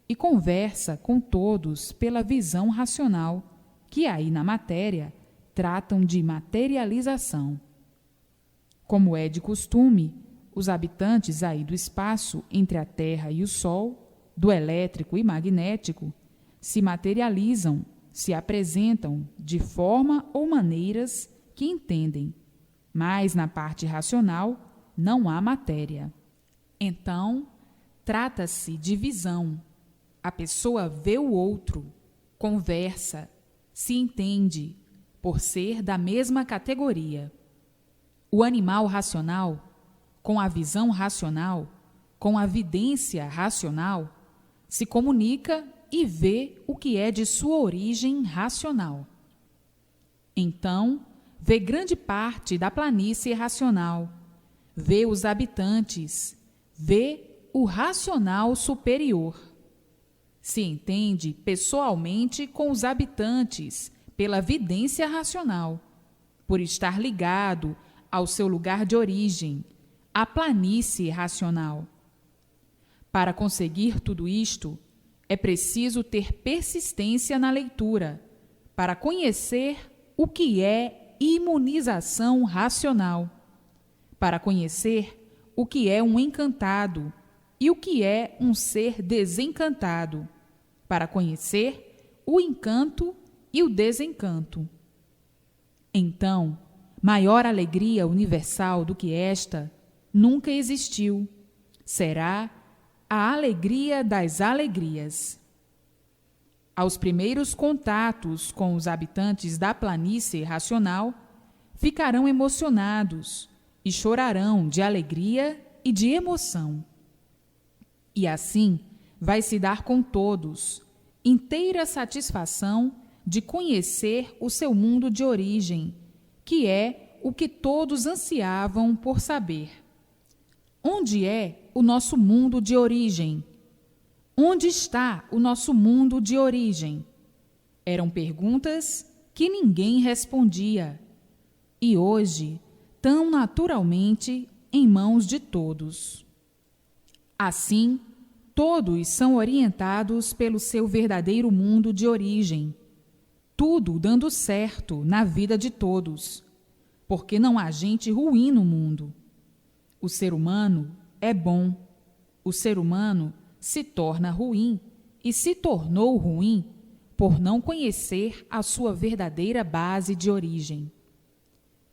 e conversa com todos pela visão racional, que aí na matéria tratam de materialização. Como é de costume, os habitantes aí do espaço entre a Terra e o Sol, do elétrico e magnético, se materializam, se apresentam de forma ou maneiras que entendem, mas na parte racional não há matéria. Então, trata-se de visão. A pessoa vê o outro, conversa, se entende, por ser da mesma categoria. O animal racional, com a visão racional, com a vidência racional, se comunica e vê o que é de sua origem racional. Então, vê grande parte da planície racional, vê os habitantes, vê o racional superior. Se entende pessoalmente com os habitantes pela vidência racional, por estar ligado ao seu lugar de origem, à planície racional. Para conseguir tudo isto, é preciso ter persistência na leitura, para conhecer o que é imunização racional, para conhecer o que é um encantado e o que é um ser desencantado, para conhecer o encanto e o desencanto. Então, maior alegria universal do que esta nunca existiu. Será a alegria das alegrias. Aos primeiros contatos com os habitantes da planície racional, ficarão emocionados e chorarão de alegria e de emoção. E assim vai se dar com todos, inteira satisfação de conhecer o seu mundo de origem, que é o que todos ansiavam por saber. Onde é o nosso mundo de origem? Onde está o nosso mundo de origem? Eram perguntas que ninguém respondia, e hoje, tão naturalmente, em mãos de todos. Assim, todos são orientados pelo seu verdadeiro mundo de origem, tudo dando certo na vida de todos, porque não há gente ruim no mundo. O ser humano é bom. O ser humano se torna ruim e se tornou ruim por não conhecer a sua verdadeira base de origem.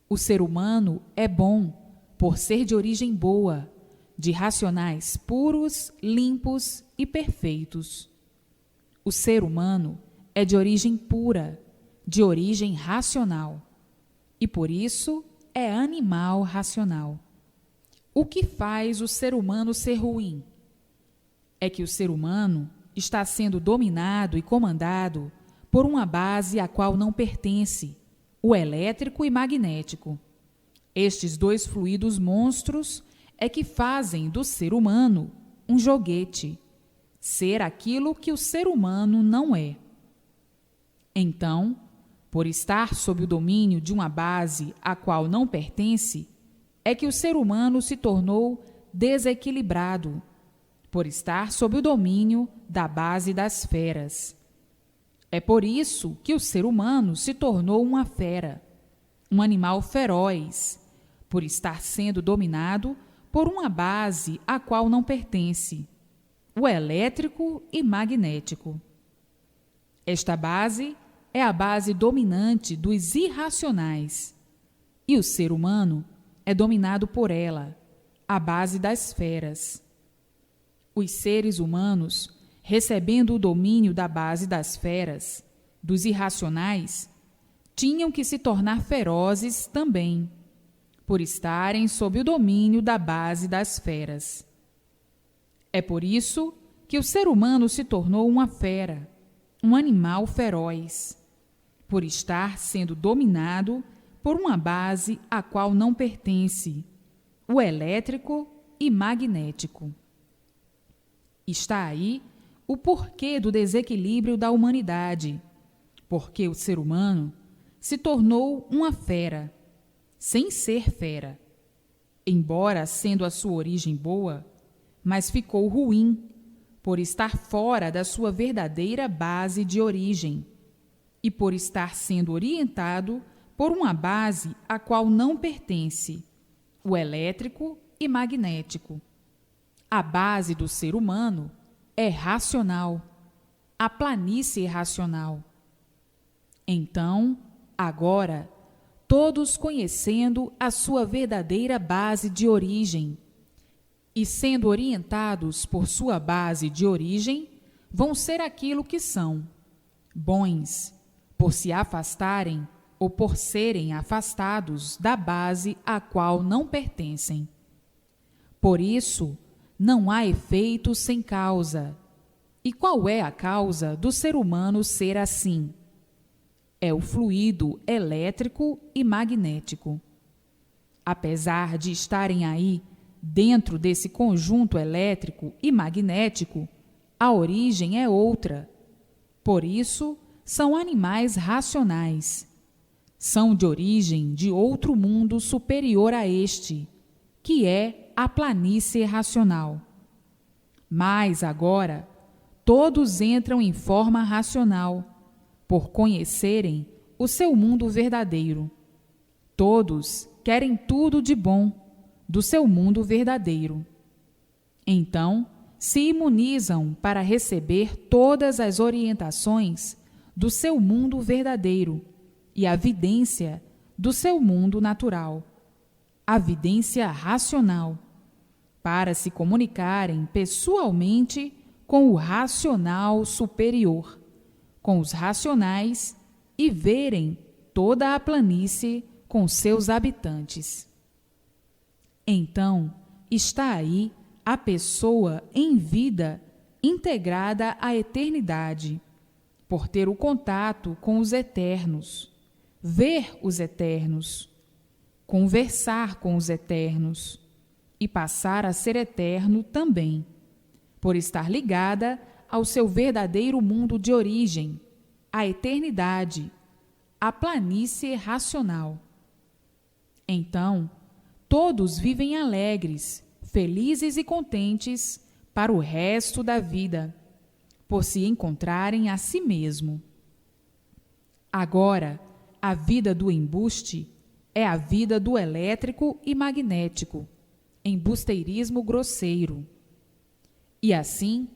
O ser humano é bom por ser de origem boa, de racionais puros, limpos e perfeitos. O ser humano é de origem pura, de origem racional, e por isso é animal racional. O que faz o ser humano ser ruim? É que o ser humano está sendo dominado e comandado por uma base à qual não pertence, o elétrico e magnético. Estes dois fluidos monstros é que fazem do ser humano um joguete, ser aquilo que o ser humano não é. Então, por estar sob o domínio de uma base a qual não pertence, é que o ser humano se tornou desequilibrado, por estar sob o domínio da base das feras. É por isso que o ser humano se tornou uma fera, um animal feroz, por estar sendo dominado por uma base a qual não pertence, o elétrico e magnético. Esta base é a base dominante dos irracionais, e o ser humano é dominado por ela, a base das feras. Os seres humanos, recebendo o domínio da base das feras, dos irracionais, tinham que se tornar ferozes também, por estarem sob o domínio da base das feras. É por isso que o ser humano se tornou uma fera, um animal feroz, por estar sendo dominado por uma base a qual não pertence, o elétrico e magnético. Está aí o porquê do desequilíbrio da humanidade, porque o ser humano se tornou uma fera, sem ser fera, embora sendo a sua origem boa, mas ficou ruim por estar fora da sua verdadeira base de origem e por estar sendo orientado por uma base a qual não pertence, o elétrico e magnético. A base do ser humano é racional, a planície racional. Então, agora, todos conhecendo a sua verdadeira base de origem e sendo orientados por sua base de origem, vão ser aquilo que são, bons, por se afastarem ou por serem afastados da base a qual não pertencem. Por isso, não há efeito sem causa. E qual é a causa do ser humano ser assim? É o fluido elétrico e magnético. Apesar de estarem aí, dentro desse conjunto elétrico e magnético, a origem é outra. Por isso, são animais racionais. São de origem de outro mundo superior a este, que é a planície racional. Mas agora, todos entram em forma racional, por conhecerem o seu mundo verdadeiro. Todos querem tudo de bom do seu mundo verdadeiro. Então, se imunizam para receber todas as orientações do seu mundo verdadeiro e a vidência do seu mundo natural, a vidência racional, para se comunicarem pessoalmente com o racional superior, com os racionais e verem toda a planície com seus habitantes. Então, está aí a pessoa em vida integrada à eternidade, por ter o contato com os eternos, ver os eternos, conversar com os eternos e passar a ser eterno também, por estar ligada ao seu verdadeiro mundo de origem, à eternidade, à planície racional. Então, todos vivem alegres, felizes e contentes para o resto da vida, por se encontrarem a si mesmo. Agora, a vida do embuste é a vida do elétrico e magnético, embusteirismo grosseiro. E assim,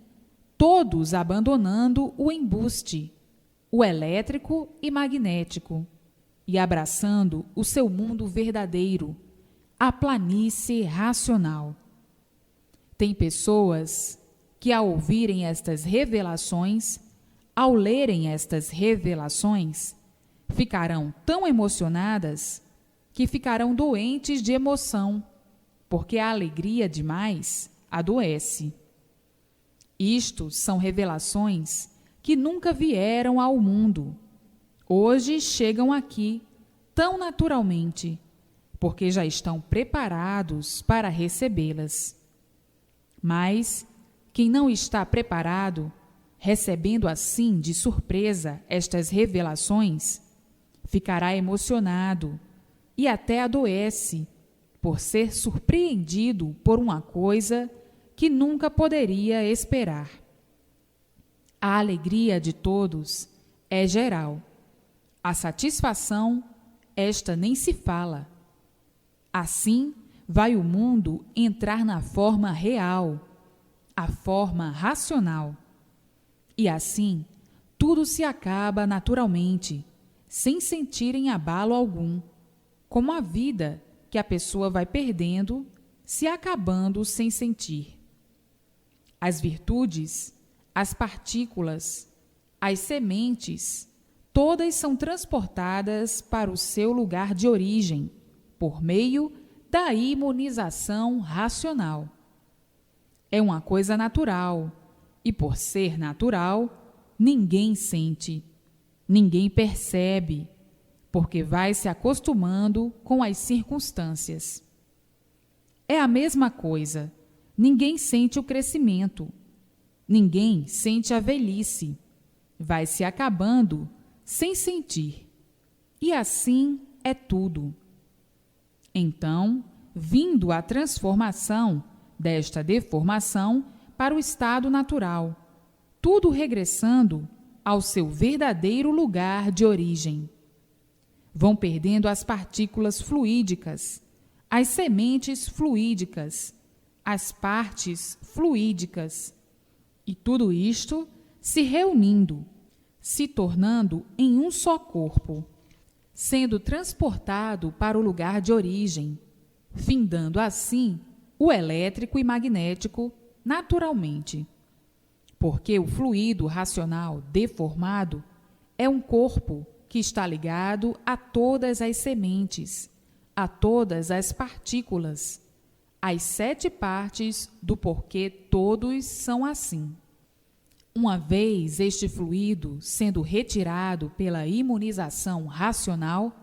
todos abandonando o embuste, o elétrico e magnético, e abraçando o seu mundo verdadeiro, a planície racional. Tem pessoas que, ao ouvirem estas revelações, ao lerem estas revelações, ficarão tão emocionadas que ficarão doentes de emoção, porque a alegria demais adoece. Isto são revelações que nunca vieram ao mundo. Hoje chegam aqui, tão naturalmente, porque já estão preparados para recebê-las. Mas quem não está preparado, recebendo assim de surpresa estas revelações, ficará emocionado e até adoece por ser surpreendido por uma coisa que nunca poderia esperar. A alegria de todos é geral. A satisfação, esta nem se fala. Assim, vai o mundo entrar na forma real, a forma racional. E assim, tudo se acaba naturalmente, sem sentirem abalo algum, como a vida que a pessoa vai perdendo, se acabando sem sentir. As virtudes, as partículas, as sementes, todas são transportadas para o seu lugar de origem, por meio da imunização racional. É uma coisa natural, e por ser natural, ninguém sente, ninguém percebe, porque vai se acostumando com as circunstâncias. É a mesma coisa, ninguém sente o crescimento, ninguém sente a velhice, vai se acabando sem sentir, e assim é tudo. Então, vindo a transformação desta deformação para o estado natural, tudo regressando ao seu verdadeiro lugar de origem. Vão perdendo as partículas fluídicas, as sementes fluídicas, as partes fluídicas, e tudo isto se reunindo, se tornando em um só corpo, sendo transportado para o lugar de origem, findando assim o elétrico e magnético naturalmente. Porque o fluido racional deformado é um corpo que está ligado a todas as sementes, a todas as partículas, as 7 partes do porquê todos são assim. Uma vez este fluido sendo retirado pela imunização racional,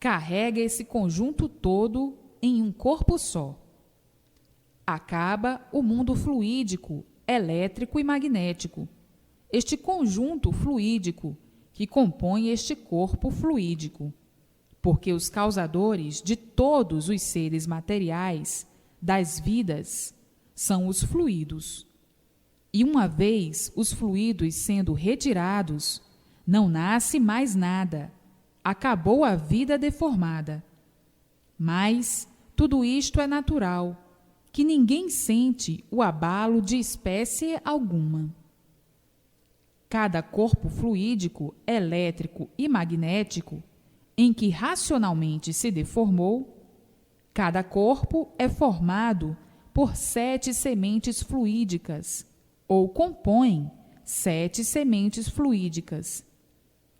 carrega esse conjunto todo em um corpo só. Acaba o mundo fluídico, elétrico e magnético, este conjunto fluídico que compõe este corpo fluídico, porque os causadores de todos os seres materiais, das vidas, são os fluidos. E uma vez os fluidos sendo retirados, não nasce mais nada, acabou a vida deformada. Mas tudo isto é natural, que ninguém sente o abalo de espécie alguma. Cada corpo fluídico, elétrico e magnético, em que racionalmente se deformou, cada corpo é formado por 7 sementes fluídicas, ou compõem 7 sementes fluídicas,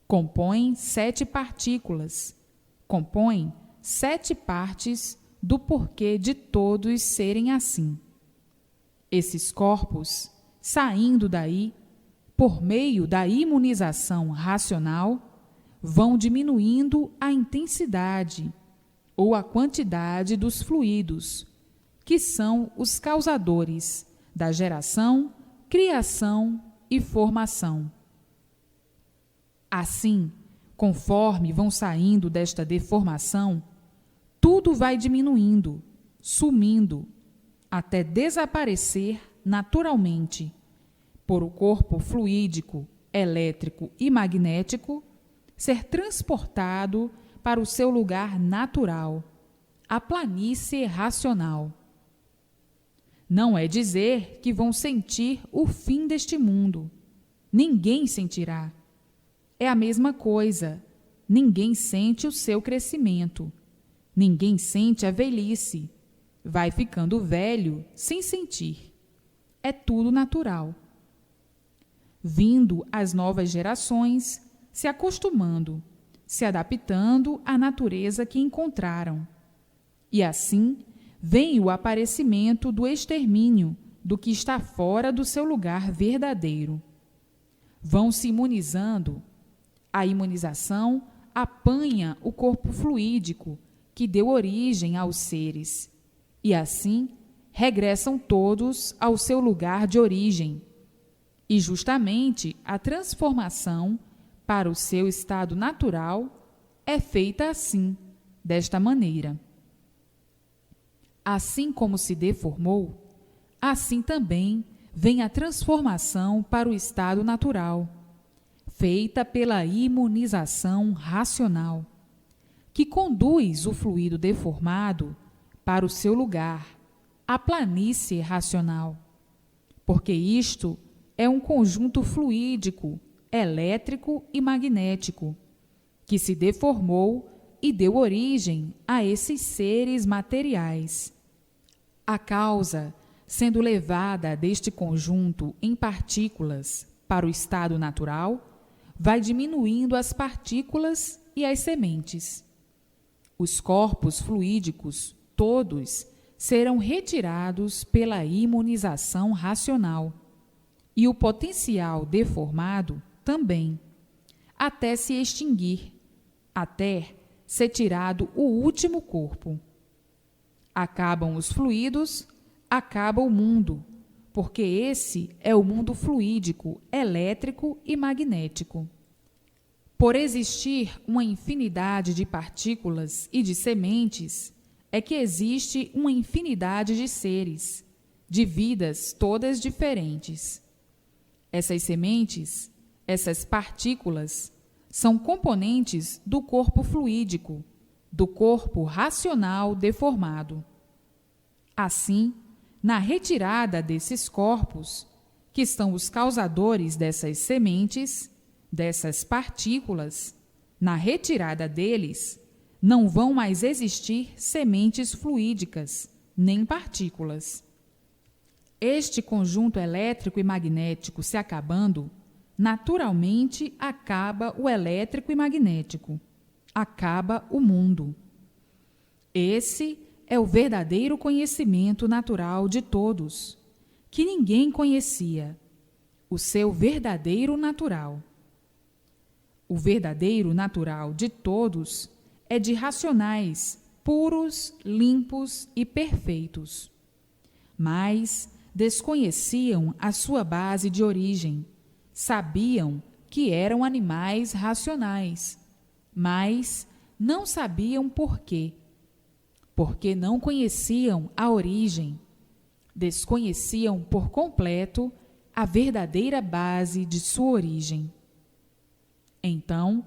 compõem 7 partículas, compõem 7 partes do porquê de todos serem assim. Esses corpos, saindo daí, por meio da imunização racional, vão diminuindo a intensidade ou a quantidade dos fluidos, que são os causadores da geração, criação e formação. Assim, conforme vão saindo desta deformação, tudo vai diminuindo, sumindo, até desaparecer naturalmente, por o corpo fluídico, elétrico e magnético ser transportado para o seu lugar natural, a planície racional. Não é dizer que vão sentir o fim deste mundo. Ninguém sentirá. É a mesma coisa. Ninguém sente o seu crescimento. Ninguém sente a velhice. Vai ficando velho sem sentir. É tudo natural. Vindo as novas gerações, se acostumando, se adaptando à natureza que encontraram. E assim, vem o aparecimento do extermínio do que está fora do seu lugar verdadeiro. Vão se imunizando. A imunização apanha o corpo fluídico que deu origem aos seres, e assim regressam todos ao seu lugar de origem. E justamente a transformação para o seu estado natural é feita assim, desta maneira. Assim como se deformou, assim também vem a transformação para o estado natural, feita pela imunização racional, que conduz o fluido deformado para o seu lugar, a planície racional, porque isto é um conjunto fluídico, elétrico e magnético, que se deformou e deu origem a esses seres materiais. A causa, sendo levada deste conjunto em partículas para o estado natural, vai diminuindo as partículas e as sementes. Os corpos fluídicos, todos, serão retirados pela imunização racional, e o potencial deformado também, até se extinguir, até ser tirado o último corpo. Acabam os fluidos, acaba o mundo, porque esse é o mundo fluídico, elétrico e magnético. Por existir uma infinidade de partículas e de sementes, é que existe uma infinidade de seres, de vidas todas diferentes. Essas sementes, essas partículas, são componentes do corpo fluídico, do corpo racional deformado. Assim, na retirada desses corpos, que são os causadores dessas sementes, dessas partículas, na retirada deles, não vão mais existir sementes fluídicas, nem partículas. Este conjunto elétrico e magnético se acabando, naturalmente acaba o elétrico e magnético, acaba o mundo. Esse é o verdadeiro conhecimento natural de todos, que ninguém conhecia, o seu verdadeiro natural. O verdadeiro natural de todos é de racionais, puros, limpos e perfeitos. Mas desconheciam a sua base de origem, sabiam que eram animais racionais, mas não sabiam por quê. Porque não conheciam a origem, desconheciam por completo a verdadeira base de sua origem. Então,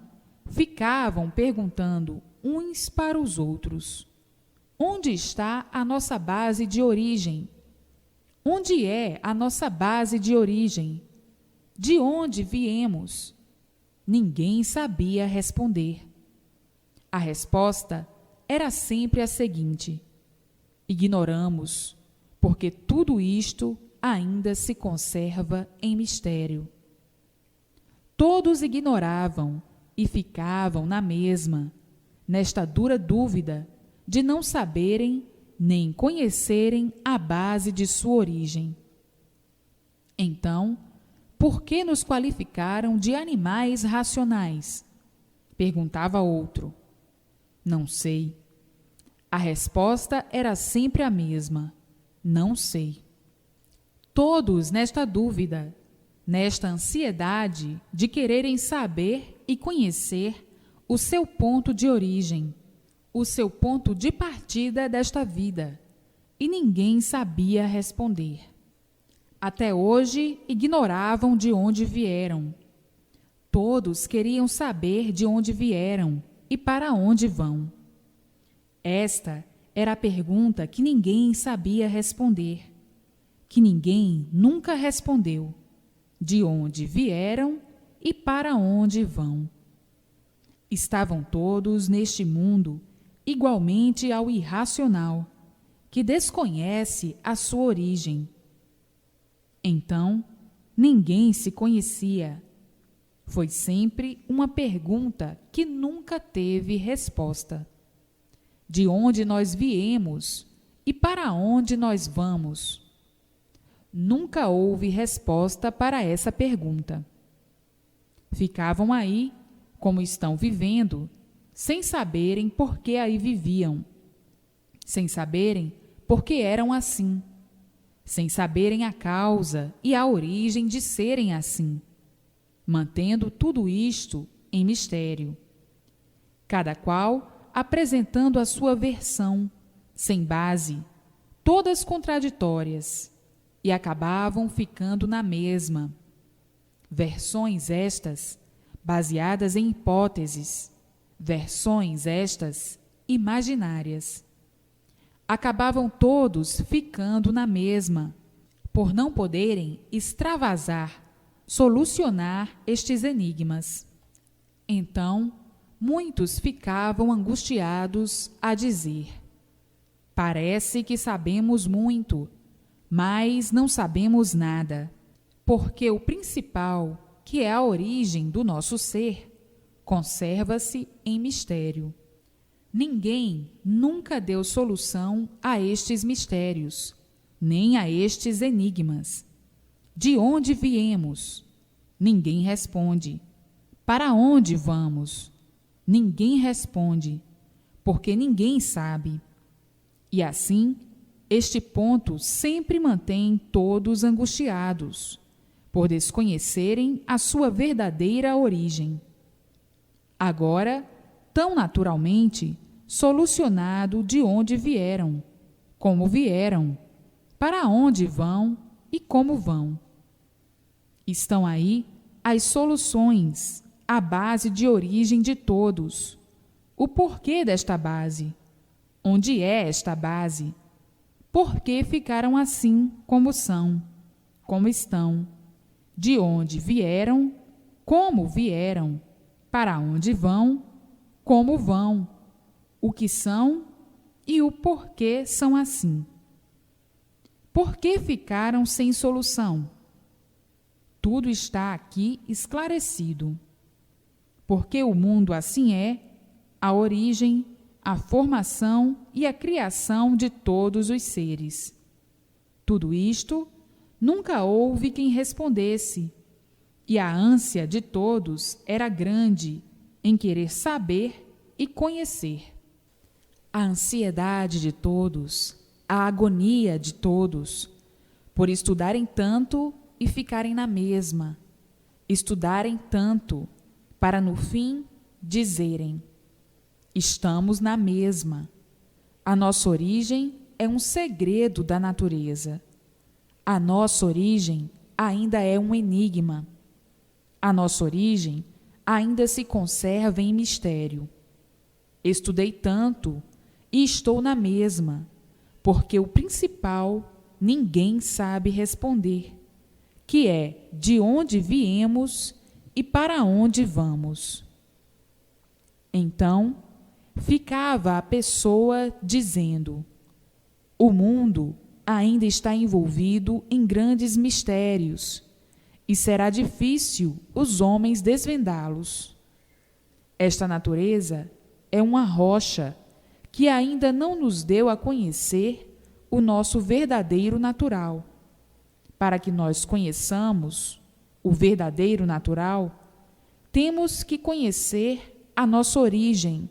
ficavam perguntando uns para os outros: onde está a nossa base de origem? Onde é a nossa base de origem? De onde viemos? Ninguém sabia responder. A resposta era sempre a seguinte: ignoramos, porque tudo isto ainda se conserva em mistério. Todos ignoravam e ficavam na mesma, nesta dura dúvida de não saberem nem conhecerem a base de sua origem. Então, por que nos qualificaram de animais racionais? Perguntava outro. Não sei. A resposta era sempre a mesma: não sei. Todos nesta dúvida, nesta ansiedade de quererem saber e conhecer o seu ponto de origem, o seu ponto de partida desta vida, e ninguém sabia responder. Até hoje ignoravam de onde vieram. Todos queriam saber de onde vieram e para onde vão. Esta era a pergunta que ninguém sabia responder, que ninguém nunca respondeu: de onde vieram e para onde vão. Estavam todos neste mundo igualmente ao irracional, que desconhece a sua origem. Então, ninguém se conhecia. Foi sempre uma pergunta que nunca teve resposta. De onde nós viemos e para onde nós vamos? Nunca houve resposta para essa pergunta. Ficavam aí, como estão vivendo, sem saberem por que aí viviam, sem saberem por que eram assim, sem saberem a causa e a origem de serem assim, mantendo tudo isto em mistério, cada qual apresentando a sua versão, sem base, todas contraditórias, e acabavam ficando na mesma. Versões estas baseadas em hipóteses, versões estas imaginárias. Acabavam todos ficando na mesma, por não poderem extravasar, solucionar estes enigmas. Então, muitos ficavam angustiados a dizer: parece que sabemos muito, mas não sabemos nada, porque o principal, que é a origem do nosso ser, conserva-se em mistério. Ninguém nunca deu solução a estes mistérios, nem a estes enigmas. De onde viemos? Ninguém responde. Para onde vamos? Ninguém responde, porque ninguém sabe. E assim, este ponto sempre mantém todos angustiados, por desconhecerem a sua verdadeira origem. Agora, tão naturalmente, solucionado de onde vieram, como vieram, para onde vão e como vão. Estão aí as soluções, a base de origem de todos, o porquê desta base, onde é esta base, por que ficaram assim como são, como estão, de onde vieram, como vieram, para onde vão, como vão, o que são e o porquê são assim. Por que ficaram sem solução? Tudo está aqui esclarecido. Porque o mundo assim é, a origem, a formação e a criação de todos os seres. Tudo isto nunca houve quem respondesse, e a ânsia de todos era grande em querer saber e conhecer. A ansiedade de todos, a agonia de todos, por estudarem tanto e ficarem na mesma, estudarem tanto, para no fim dizerem: estamos na mesma. A nossa origem é um segredo da natureza. A nossa origem ainda é um enigma. A nossa origem ainda se conserva em mistério. Estudei tanto e estou na mesma, porque o principal ninguém sabe responder, que é de onde viemos e para onde vamos. Então, ficava a pessoa dizendo: o mundo ainda está envolvido em grandes mistérios e será difícil os homens desvendá-los. Esta natureza é uma rocha que ainda não nos deu a conhecer o nosso verdadeiro natural. Para que nós conheçamos o verdadeiro natural, temos que conhecer a nossa origem,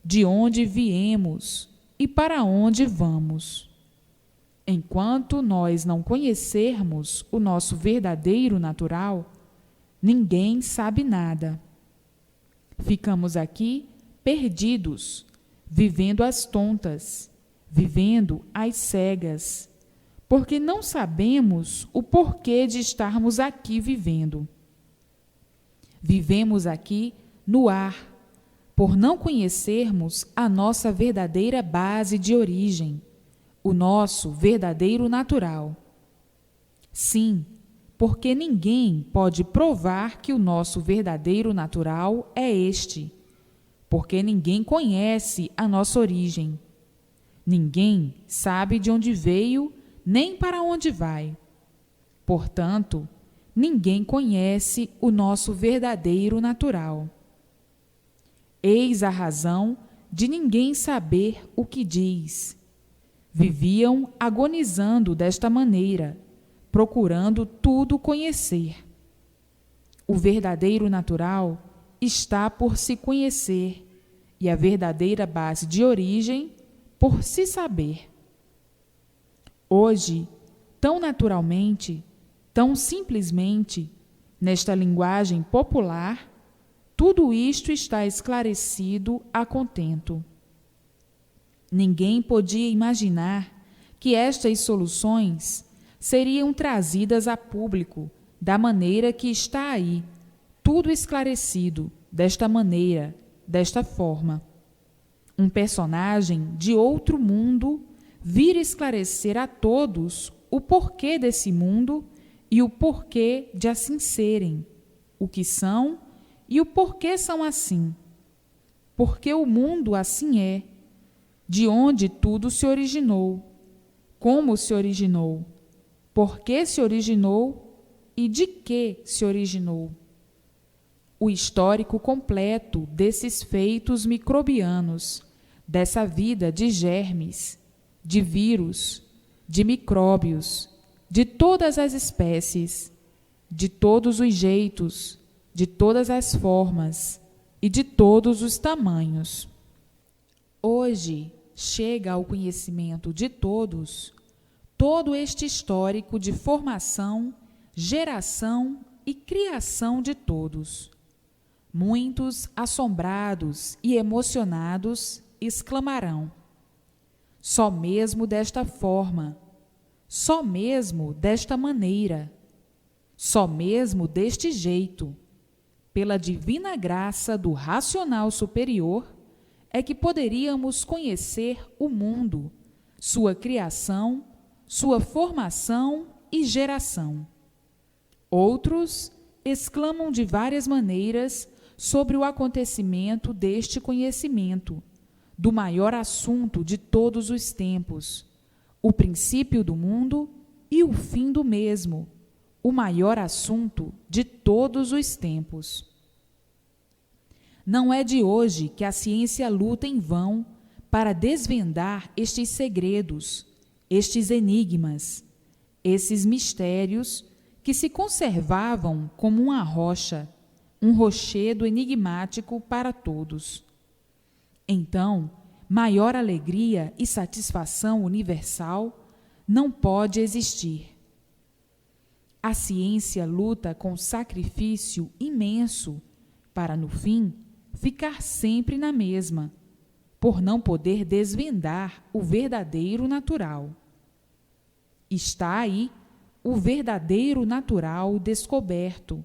de onde viemos e para onde vamos. Enquanto nós não conhecermos o nosso verdadeiro natural, ninguém sabe nada. Ficamos aqui perdidos, vivendo às tontas, vivendo às cegas, porque não sabemos o porquê de estarmos aqui vivendo. Vivemos aqui no ar, por não conhecermos a nossa verdadeira base de origem, o nosso verdadeiro natural. Sim, porque ninguém pode provar que o nosso verdadeiro natural é este, porque ninguém conhece a nossa origem. Ninguém sabe de onde veio nem para onde vai. Portanto, ninguém conhece o nosso verdadeiro natural. Eis a razão de ninguém saber o que diz. Viviam agonizando desta maneira, procurando tudo conhecer. O verdadeiro natural está por se conhecer, e a verdadeira base de origem por se saber. Hoje, tão naturalmente, tão simplesmente, nesta linguagem popular, tudo isto está esclarecido a contento. Ninguém podia imaginar que estas soluções seriam trazidas a público da maneira que está aí, tudo esclarecido, desta maneira, desta forma. Um personagem de outro mundo vir esclarecer a todos o porquê desse mundo e o porquê de assim serem, o que são e o porquê são assim. Porque o mundo assim é, de onde tudo se originou, como se originou, por que se originou e de que se originou. O histórico completo desses feitos microbianos, dessa vida de germes, de vírus, de micróbios, de todas as espécies, de todos os jeitos, de todas as formas e de todos os tamanhos. Hoje chega ao conhecimento de todos todo este histórico de formação, geração e criação de todos. Muitos, assombrados e emocionados, exclamarão: só mesmo desta forma, só mesmo desta maneira, só mesmo deste jeito, pela divina graça do racional superior, é que poderíamos conhecer o mundo, sua criação, sua formação e geração. Outros exclamam de várias maneiras sobre o acontecimento deste conhecimento, do maior assunto de todos os tempos, o princípio do mundo e o fim do mesmo, o maior assunto de todos os tempos. Não é de hoje que a ciência luta em vão para desvendar estes segredos, estes enigmas, esses mistérios que se conservavam como uma rocha, um rochedo enigmático para todos. Então, maior alegria e satisfação universal não pode existir. A ciência luta com sacrifício imenso para, no fim, ficar sempre na mesma, por não poder desvendar o verdadeiro natural. Está aí o verdadeiro natural descoberto,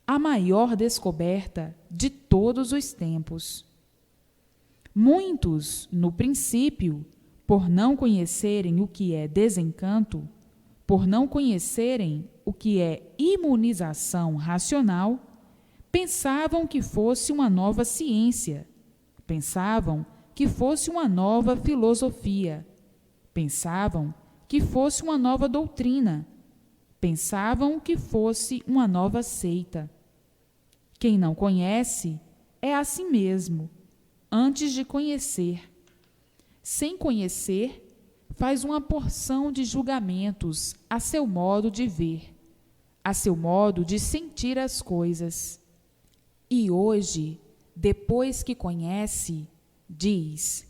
a maior descoberta de todos os tempos. Muitos, no princípio, por não conhecerem o que é desencanto, por não conhecerem o que é imunização racional, pensavam que fosse uma nova ciência, pensavam que fosse uma nova filosofia, pensavam que fosse uma nova doutrina, pensavam que fosse uma nova seita. Quem não conhece é a si mesmo, antes de conhecer. Sem conhecer, faz uma porção de julgamentos a seu modo de ver, a seu modo de sentir as coisas. E hoje, depois que conhece, diz: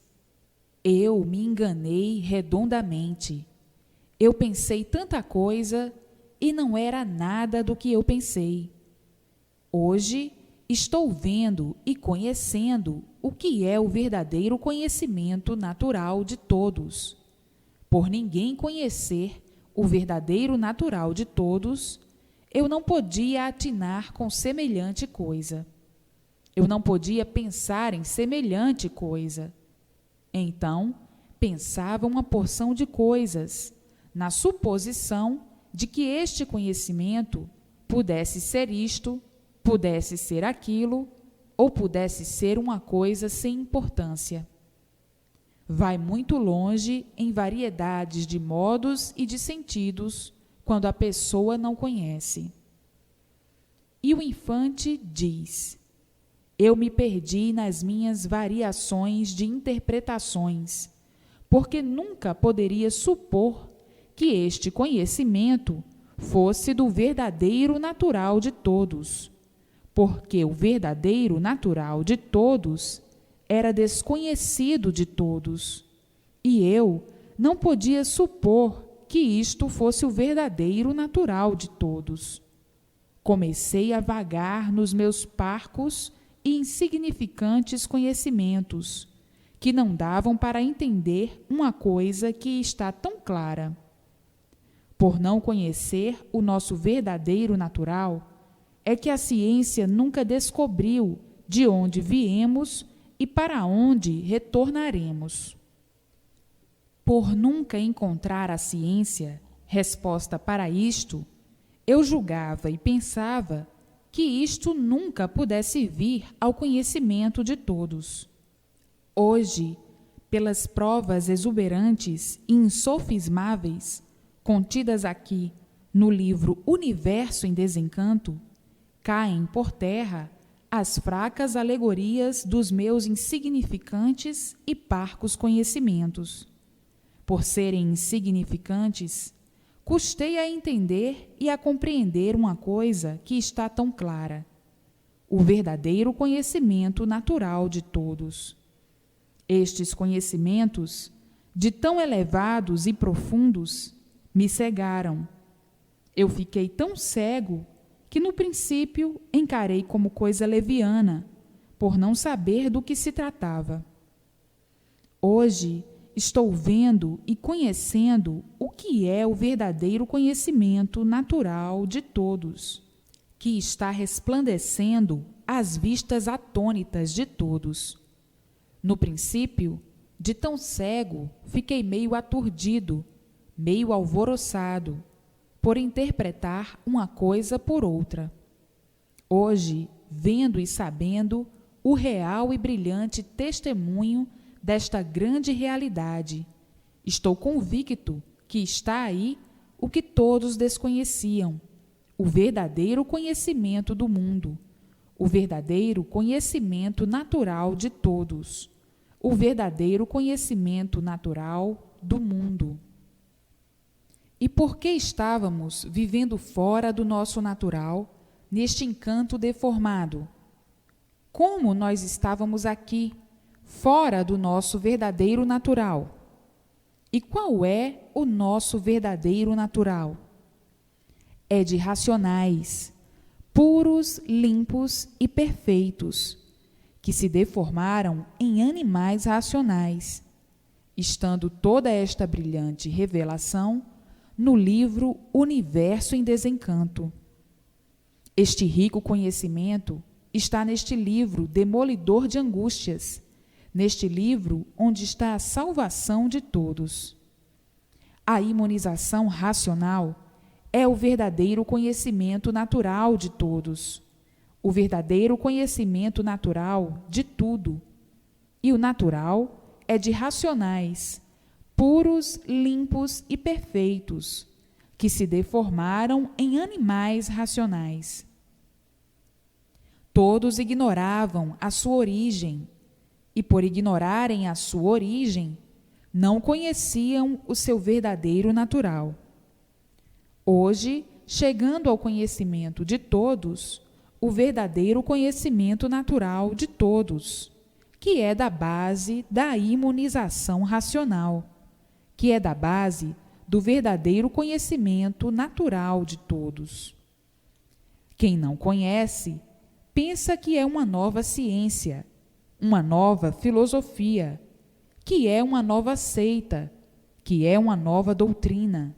eu me enganei redondamente. Eu pensei tanta coisa e não era nada do que eu pensei. Hoje estou vendo e conhecendo o que é o verdadeiro conhecimento natural de todos. Por ninguém conhecer o verdadeiro natural de todos, eu não podia atinar com semelhante coisa. Eu não podia pensar em semelhante coisa. Então, pensava uma porção de coisas, na suposição de que este conhecimento pudesse ser isto, pudesse ser aquilo, ou pudesse ser uma coisa sem importância. Vai muito longe em variedades de modos e de sentidos quando a pessoa não conhece. E o infante diz: eu me perdi nas minhas variações de interpretações, porque nunca poderia supor que este conhecimento fosse do verdadeiro natural de todos, porque o verdadeiro natural de todos era desconhecido de todos, e eu não podia supor que isto fosse o verdadeiro natural de todos. Comecei a vagar nos meus parcos e insignificantes conhecimentos, que não davam para entender uma coisa que está tão clara. Por não conhecer o nosso verdadeiro natural, é que a ciência nunca descobriu de onde viemos e para onde retornaremos. Por nunca encontrar a ciência resposta para isto, eu julgava e pensava que isto nunca pudesse vir ao conhecimento de todos. Hoje, pelas provas exuberantes e insofismáveis contidas aqui no livro Universo em Desencanto, caem por terra as fracas alegorias dos meus insignificantes e parcos conhecimentos. Por serem insignificantes, custei a entender e a compreender uma coisa que está tão clara: o verdadeiro conhecimento natural de todos. Estes conhecimentos, de tão elevados e profundos, me cegaram. Eu fiquei tão cego que no princípio encarei como coisa leviana, por não saber do que se tratava. Hoje estou vendo e conhecendo o que é o verdadeiro conhecimento natural de todos, que está resplandecendo às vistas atônitas de todos. No princípio, de tão cego, fiquei meio aturdido, meio alvoroçado, por interpretar uma coisa por outra. Hoje, vendo e sabendo o real e brilhante testemunho desta grande realidade, estou convicto que está aí o que todos desconheciam, o verdadeiro conhecimento do mundo, o verdadeiro conhecimento natural de todos, o verdadeiro conhecimento natural do mundo. E por que estávamos vivendo fora do nosso natural, neste encanto deformado? Como nós estávamos aqui, fora do nosso verdadeiro natural? E qual é o nosso verdadeiro natural? É de racionais, puros, limpos e perfeitos, que se deformaram em animais racionais, estando toda esta brilhante revelação no livro Universo em Desencanto. Este rico conhecimento está neste livro demolidor de angústias, neste livro onde está a salvação de todos. A imunização racional é o verdadeiro conhecimento natural de todos, o verdadeiro conhecimento natural de tudo. E o natural é de racionais, puros, limpos e perfeitos, que se deformaram em animais racionais. Todos ignoravam a sua origem, e por ignorarem a sua origem, não conheciam o seu verdadeiro natural. Hoje, chegando ao conhecimento de todos, o verdadeiro conhecimento natural de todos, que é da base da imunização racional, que é da base do verdadeiro conhecimento natural de todos. Quem não conhece, pensa que é uma nova ciência, uma nova filosofia, que é uma nova seita, que é uma nova doutrina.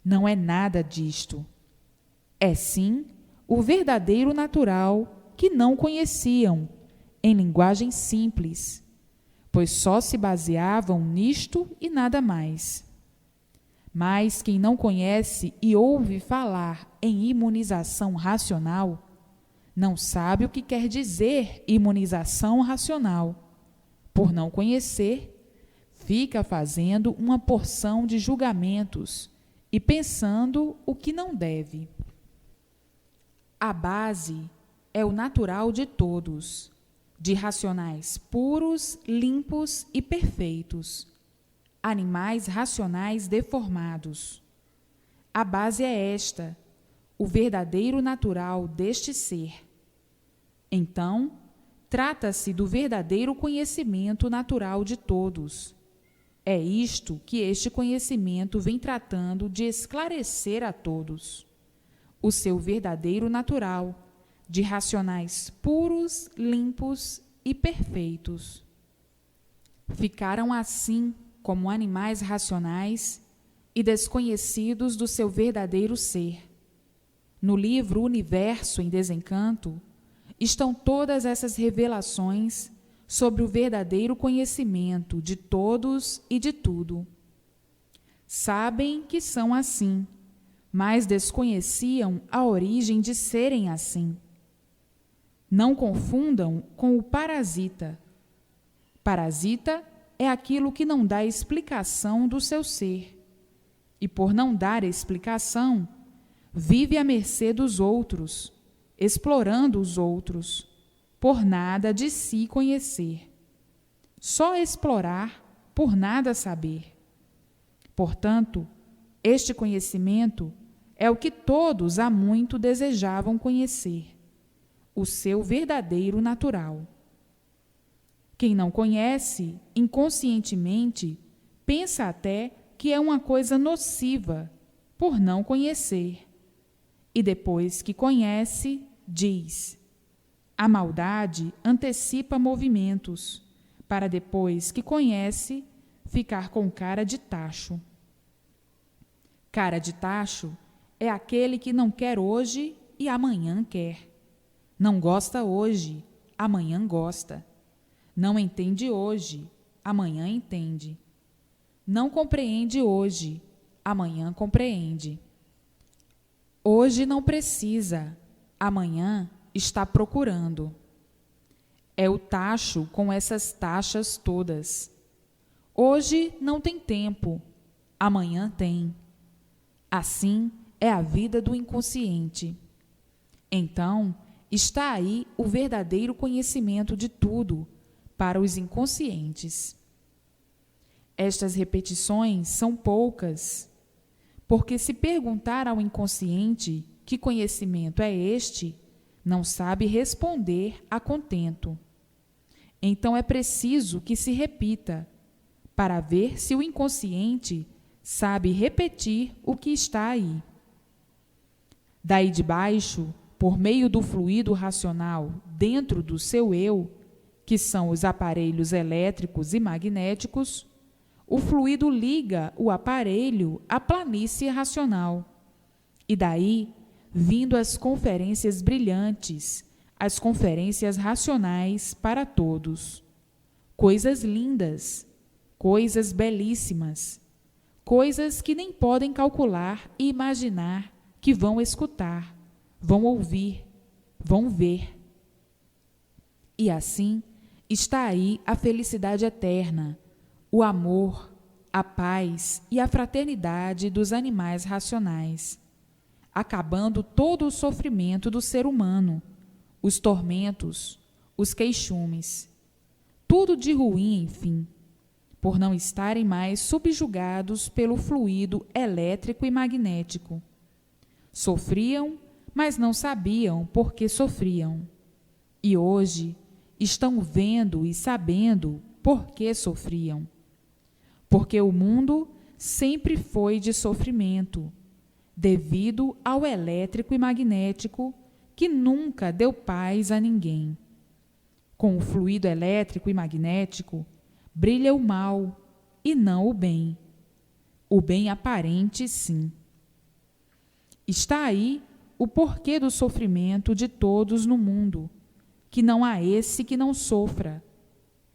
Não é nada disto. É sim o verdadeiro natural que não conheciam, em linguagem simples, pois só se baseavam nisto e nada mais. Mas quem não conhece e ouve falar em imunização racional, não sabe o que quer dizer imunização racional. Por não conhecer, fica fazendo uma porção de julgamentos e pensando o que não deve. A base é o natural de todos, de racionais puros, limpos e perfeitos, animais racionais deformados. A base é esta, o verdadeiro natural deste ser. Então, trata-se do verdadeiro conhecimento natural de todos. É isto que este conhecimento vem tratando de esclarecer a todos. O seu verdadeiro natural, de racionais puros, limpos e perfeitos. Ficaram assim como animais racionais e desconhecidos do seu verdadeiro ser. No livro Universo em Desencanto, estão todas essas revelações sobre o verdadeiro conhecimento de todos e de tudo. Sabem que são assim, mas desconheciam a origem de serem assim. Não confundam com o parasita. Parasita é aquilo que não dá explicação do seu ser, e por não dar explicação, vive à mercê dos outros, explorando os outros, por nada de si conhecer. Só explorar, por nada saber. Portanto, este conhecimento é o que todos há muito desejavam conhecer, o seu verdadeiro natural. Quem não conhece, inconscientemente, pensa até que é uma coisa nociva, por não conhecer. E depois que conhece, diz: a maldade antecipa movimentos, para depois que conhece, ficar com cara de tacho. Cara de tacho é aquele que não quer hoje e amanhã quer. Não gosta hoje, amanhã gosta. Não entende hoje, amanhã entende. Não compreende hoje, amanhã compreende. Hoje não precisa, amanhã está procurando. É o tacho com essas taxas todas. Hoje não tem tempo, amanhã tem. Assim é a vida do inconsciente. Então, está aí o verdadeiro conhecimento de tudo para os inconscientes. Estas repetições são poucas, porque se perguntar ao inconsciente que conhecimento é este, não sabe responder a contento. Então é preciso que se repita, para ver se o inconsciente sabe repetir o que está aí. Daí de baixo, por meio do fluido racional dentro do seu eu, que são os aparelhos elétricos e magnéticos, o fluido liga o aparelho à planície racional. E daí, vindo as conferências brilhantes, as conferências racionais para todos. Coisas lindas, coisas belíssimas, coisas que nem podem calcular e imaginar que vão escutar, vão ouvir, vão ver. E assim está aí a felicidade eterna, o amor, a paz e a fraternidade dos animais racionais, acabando todo o sofrimento do ser humano, os tormentos, os queixumes, tudo de ruim, enfim, por não estarem mais subjugados pelo fluido elétrico e magnético. Sofriam, mas não sabiam por que sofriam. E hoje estão vendo e sabendo por que sofriam. Porque o mundo sempre foi de sofrimento, devido ao elétrico e magnético que nunca deu paz a ninguém. Com o fluido elétrico e magnético, brilha o mal e não o bem. O bem aparente, sim. Está aí o porquê do sofrimento de todos no mundo, que não há esse que não sofra.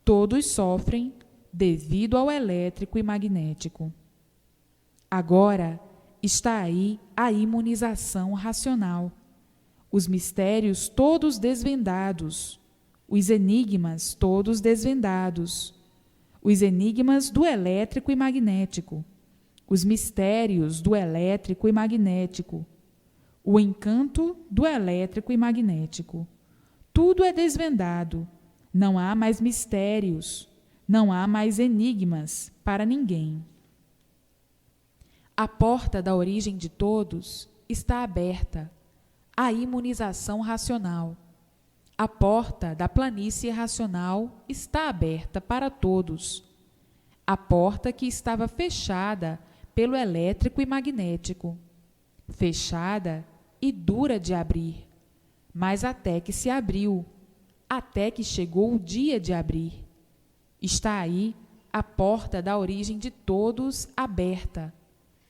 Todos sofrem devido ao elétrico e magnético. Agora está aí a imunização racional, os mistérios todos desvendados, os enigmas todos desvendados, os enigmas do elétrico e magnético, os mistérios do elétrico e magnético, o encanto do elétrico e magnético. Tudo é desvendado, não há mais mistérios, não há mais enigmas para ninguém. A porta da origem de todos está aberta, a imunização racional. a porta da planície racional está aberta para todos. A porta que estava fechada pelo elétrico e magnético, fechada e dura de abrir, mas até que se abriu, até que chegou o dia de abrir. Está aí a porta da origem de todos aberta,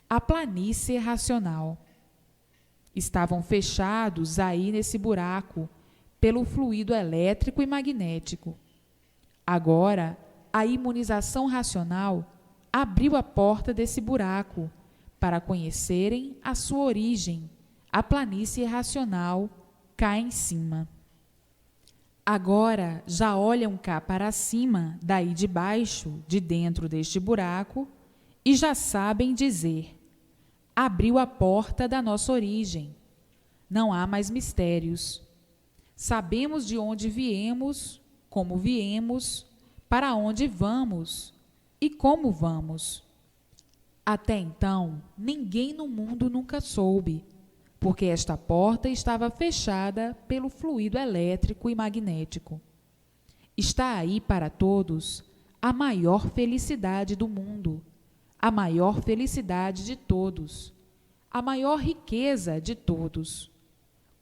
a planície racional. Estavam fechados aí nesse buraco pelo fluido elétrico e magnético. Agora, a imunização racional abriu a porta desse buraco para conhecerem a sua origem, a planície racional cá em cima. Agora já olham cá para cima, daí de baixo, de dentro deste buraco, e já sabem dizer: abriu a porta da nossa origem. Não há mais mistérios. Sabemos de onde viemos, como viemos, para onde vamos e como vamos. Até então, ninguém no mundo nunca soube, porque esta porta estava fechada pelo fluido elétrico e magnético. Está aí para todos a maior felicidade do mundo, a maior felicidade de todos, a maior riqueza de todos,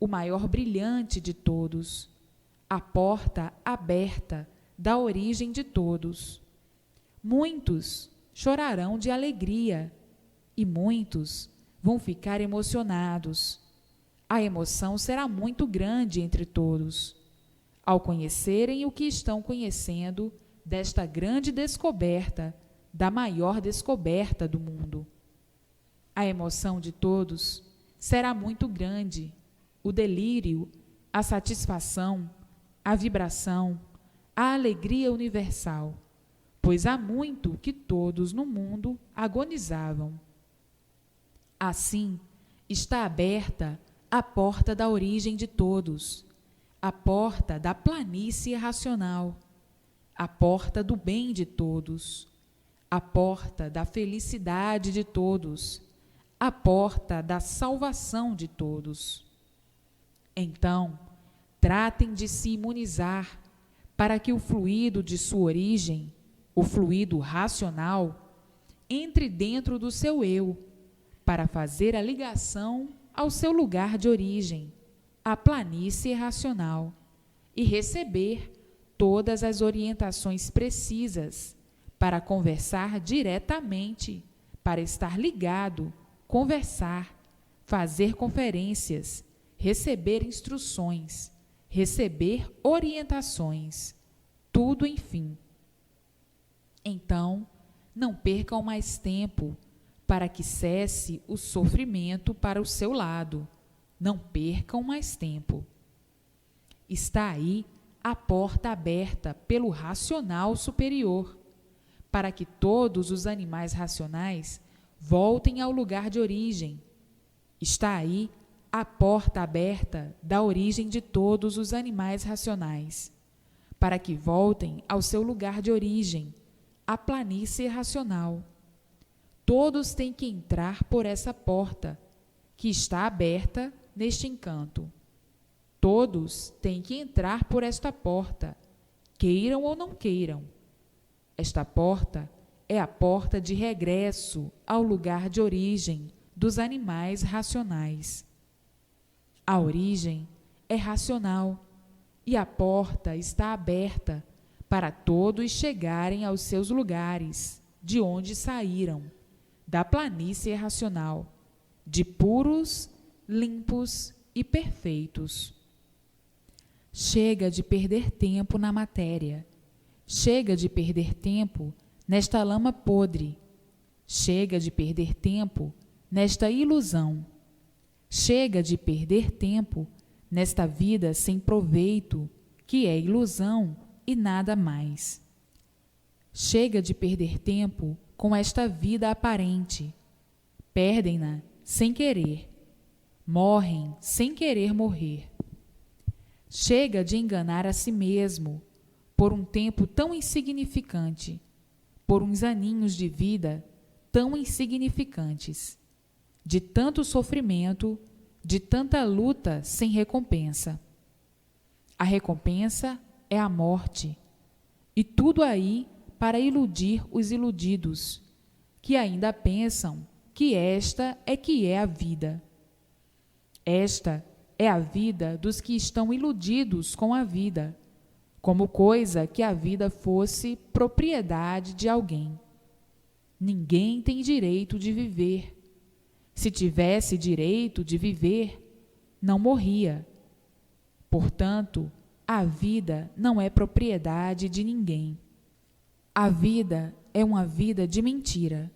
o maior brilhante de todos, a porta aberta da origem de todos. Muitos chorarão de alegria e muitos vão ficar emocionados. A emoção será muito grande entre todos, ao conhecerem o que estão conhecendo desta grande descoberta, da maior descoberta do mundo. A emoção de todos será muito grande, o delírio, a satisfação, a vibração, a alegria universal, pois há muito que todos no mundo agonizavam. Assim, está aberta a porta da origem de todos, a porta da planície racional, a porta do bem de todos, a porta da felicidade de todos, a porta da salvação de todos. Então, tratem de se imunizar para que o fluido de sua origem, o fluido racional, entre dentro do seu eu, para fazer a ligação ao seu lugar de origem, a planície racional, e receber todas as orientações precisas para conversar diretamente, para estar ligado, conversar, fazer conferências, receber instruções, receber orientações, tudo enfim. Então, não percam mais tempo para que cesse o sofrimento para o seu lado. Não percam mais tempo. Está aí a porta aberta pelo racional superior, para que todos os animais racionais voltem ao lugar de origem. Está aí a porta aberta da origem de todos os animais racionais, para que voltem ao seu lugar de origem, a planície racional. Todos têm que entrar por essa porta, que está aberta neste encanto. Todos têm que entrar por esta porta, queiram ou não queiram. Esta porta é a porta de regresso ao lugar de origem dos animais racionais. A origem é racional e a porta está aberta para todos chegarem aos seus lugares, de onde saíram, da planície racional, de puros, limpos e perfeitos. Chega de perder tempo na matéria. Chega de perder tempo nesta lama podre. Chega de perder tempo nesta ilusão. Chega de perder tempo nesta vida sem proveito, que é ilusão e nada mais. Chega de perder tempo com esta vida aparente. Perdem-na sem querer. Morrem sem querer morrer. Chega de enganar a si mesmo por um tempo tão insignificante, por uns aninhos de vida tão insignificantes, de tanto sofrimento, de tanta luta sem recompensa. A recompensa é a morte, e tudo aí para iludir os iludidos, que ainda pensam que esta é a vida. Esta é a vida dos que estão iludidos com a vida, como coisa que a vida fosse propriedade de alguém. Ninguém tem direito de viver. Se tivesse direito de viver, não morria. Portanto, a vida não é propriedade de ninguém. A vida é uma vida de mentira,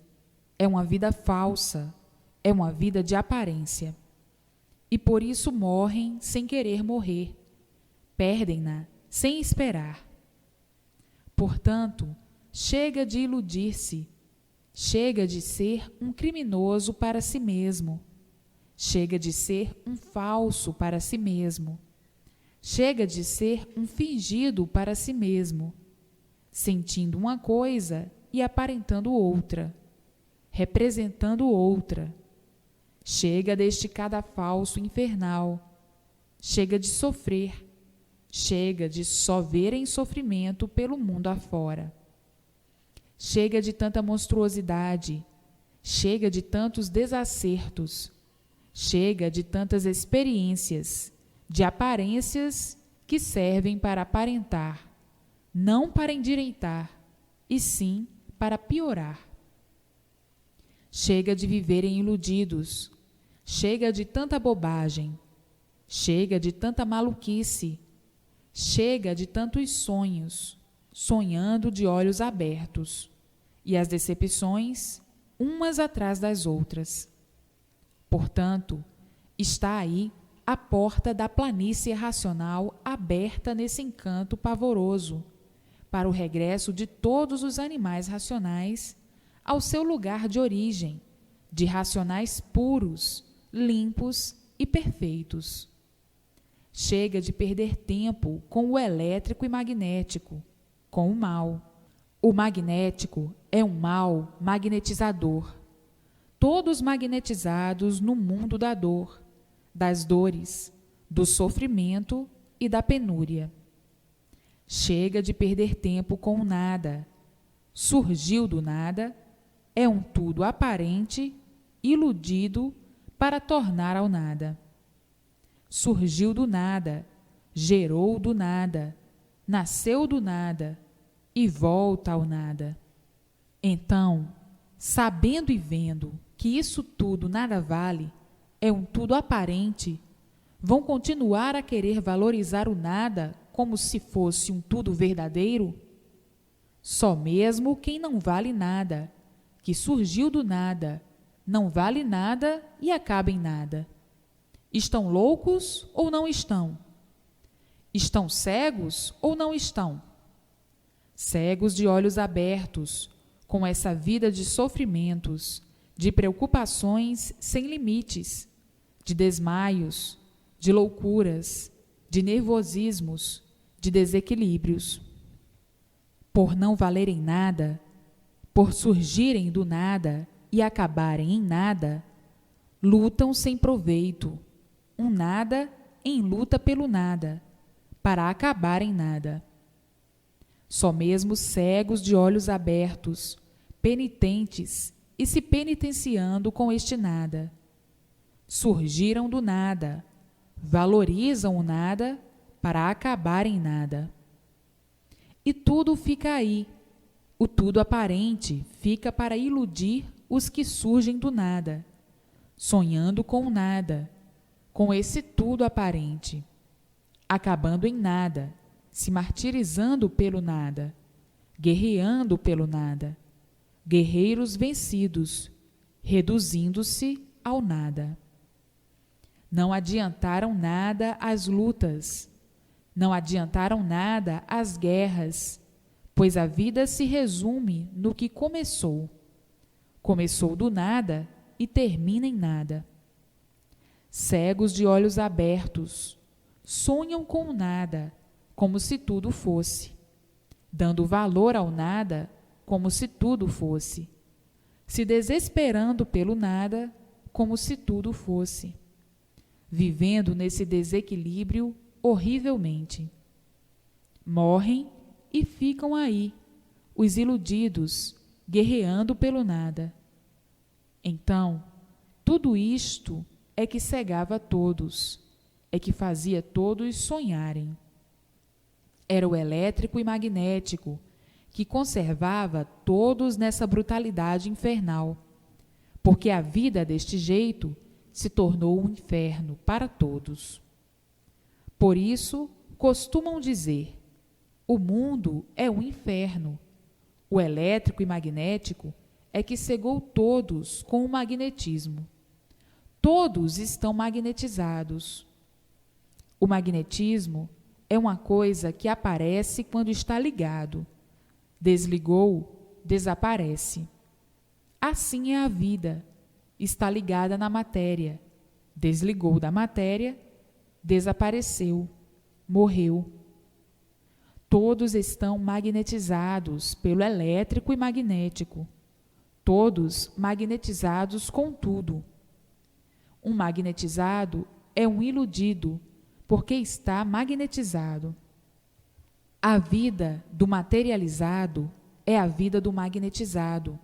é uma vida falsa, é uma vida de aparência. E por isso morrem sem querer morrer, perdem-na sem esperar. Portanto, chega de iludir-se, chega de ser um criminoso para si mesmo, chega de ser um falso para si mesmo, chega de ser um fingido para si mesmo, sentindo uma coisa e aparentando outra, representando outra. Chega deste cadafalso infernal, chega de sofrer, chega de só verem sofrimento pelo mundo afora. Chega de tanta monstruosidade, chega de tantos desacertos, chega de tantas experiências, de aparências que servem para aparentar, não para endireitar, e sim para piorar. Chega de viverem iludidos, chega de tanta bobagem, chega de tanta maluquice, chega de tantos sonhos, sonhando de olhos abertos, e as decepções, umas atrás das outras. Portanto, está aí a porta da planície racional aberta nesse encanto pavoroso, para o regresso de todos os animais racionais ao seu lugar de origem, de racionais puros, limpos e perfeitos. Chega de perder tempo com o elétrico e magnético, com o mal. O magnético é um mal magnetizador. Todos magnetizados no mundo da dor, das dores, do sofrimento e da penúria. Chega de perder tempo com o nada. Surgiu do nada, é um tudo aparente, iludido, para tornar ao nada. Surgiu do nada, gerou do nada, nasceu do nada e volta ao nada. Então, sabendo e vendo que isso tudo nada vale, é um tudo aparente, vão continuar a querer valorizar o nada como se fosse um tudo verdadeiro? Só mesmo quem não vale nada, que surgiu do nada, não vale nada e acaba em nada. Estão loucos ou não estão? Estão cegos ou não estão? Cegos de olhos abertos, com essa vida de sofrimentos, de preocupações sem limites, de desmaios, de loucuras, de nervosismos, de desequilíbrios. Por não valerem nada, por surgirem do nada e acabarem em nada, lutam sem proveito, um nada em luta pelo nada, para acabar em nada. Só mesmo cegos de olhos abertos, penitentes e se penitenciando com este nada. Surgiram do nada, valorizam o nada para acabar em nada. E tudo fica aí. O tudo aparente fica para iludir os que surgem do nada, sonhando com o nada, com esse tudo aparente, acabando em nada, se martirizando pelo nada, guerreando pelo nada, guerreiros vencidos, reduzindo-se ao nada. Não adiantaram nada as lutas, não adiantaram nada as guerras, pois a vida se resume no que começou. Começou do nada e termina em nada. Cegos de olhos abertos, sonham com o nada, como se tudo fosse, dando valor ao nada, como se tudo fosse, se desesperando pelo nada, como se tudo fosse, vivendo nesse desequilíbrio horrivelmente. Morrem e ficam aí, os iludidos, guerreando pelo nada. Então, tudo isto é que cegava todos, é que fazia todos sonharem. Era o elétrico e magnético que conservava todos nessa brutalidade infernal, porque a vida deste jeito se tornou um inferno para todos. Por isso, costumam dizer: o mundo é um inferno. O elétrico e magnético é que cegou todos com o magnetismo. Todos estão magnetizados. O magnetismo é uma coisa que aparece quando está ligado. Desligou, desaparece. Assim é a vida. Está ligada na matéria. Desligou da matéria, desapareceu, morreu. Todos estão magnetizados pelo elétrico e magnético. Todos magnetizados com tudo. Um magnetizado é um iludido, porque está magnetizado. A vida do materializado é a vida do magnetizado.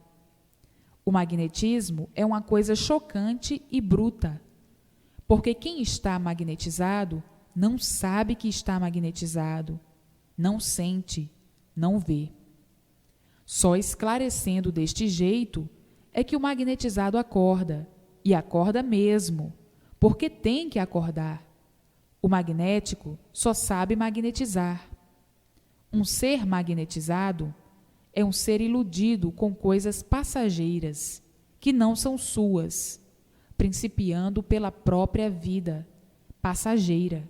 O magnetismo é uma coisa chocante e bruta, porque quem está magnetizado não sabe que está magnetizado, não sente, não vê. Só esclarecendo deste jeito é que o magnetizado acorda, e acorda mesmo, porque tem que acordar. O magnético só sabe magnetizar. Um ser magnetizado é um ser iludido com coisas passageiras, que não são suas, principiando pela própria vida, passageira,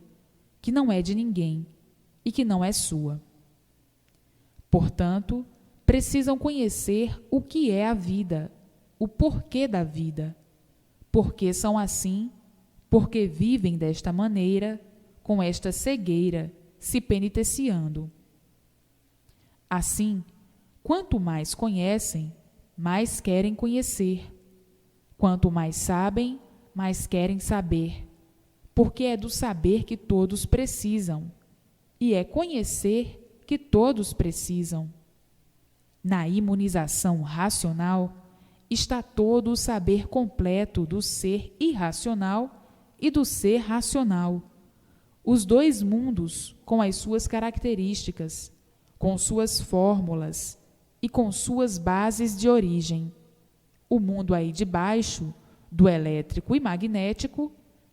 que não é de ninguém e que não é sua. Portanto, precisam conhecer o que é a vida, o porquê da vida, porque são assim, porque vivem desta maneira, com esta cegueira, se penitenciando. Assim, quanto mais conhecem, mais querem conhecer. Quanto mais sabem, mais querem saber, porque é do saber que todos precisam, e é conhecer que todos precisam. Na imunização racional está todo o saber completo do ser irracional e do ser racional, os dois mundos com as suas características, com suas fórmulas e com suas bases de origem. O mundo aí de baixo, do elétrico e magnético,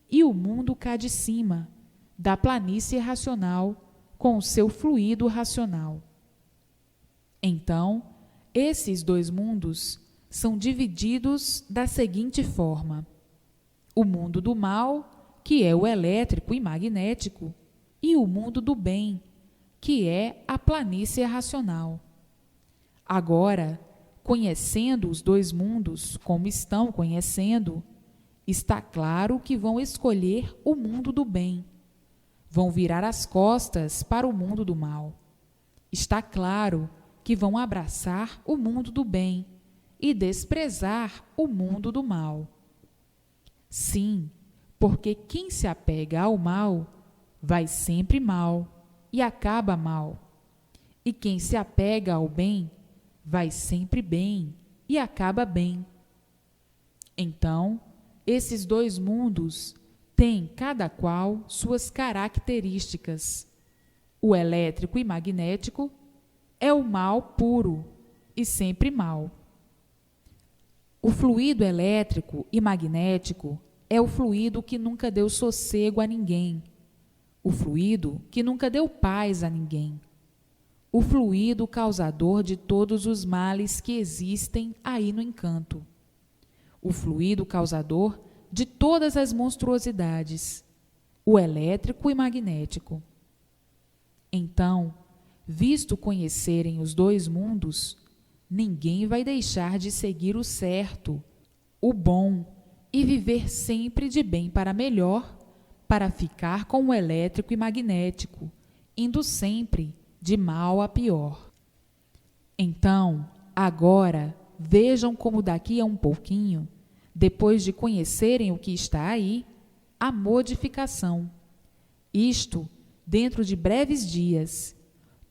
e o mundo cá de cima, da planície racional, com o seu fluido racional. Então, esses dois mundos são divididos da seguinte forma: o mundo do mal, que é o elétrico e magnético, e o mundo do bem, que é a planície racional. Agora, conhecendo os dois mundos como estão conhecendo, está claro que vão escolher o mundo do bem, vão virar as costas para o mundo do mal. Está claro que vão abraçar o mundo do bem e desprezar o mundo do mal. Sim, porque quem se apega ao mal vai sempre mal e acaba mal, e quem se apega ao bem vai sempre bem e acaba bem. Então, esses dois mundos têm cada qual suas características. O elétrico e magnético é o mal puro e sempre mal. O fluido elétrico e magnético é o fluido que nunca deu sossego a ninguém, o fluido que nunca deu paz a ninguém, o fluido causador de todos os males que existem aí no encanto, o fluido causador de todas as monstruosidades, o elétrico e magnético. Então, visto conhecerem os dois mundos, ninguém vai deixar de seguir o certo, o bom, e viver sempre de bem para melhor, para ficar com o elétrico e magnético, indo sempre de mal a pior. Então, agora, vejam como daqui a um pouquinho, depois de conhecerem o que está aí, a modificação. Isto dentro de breves dias,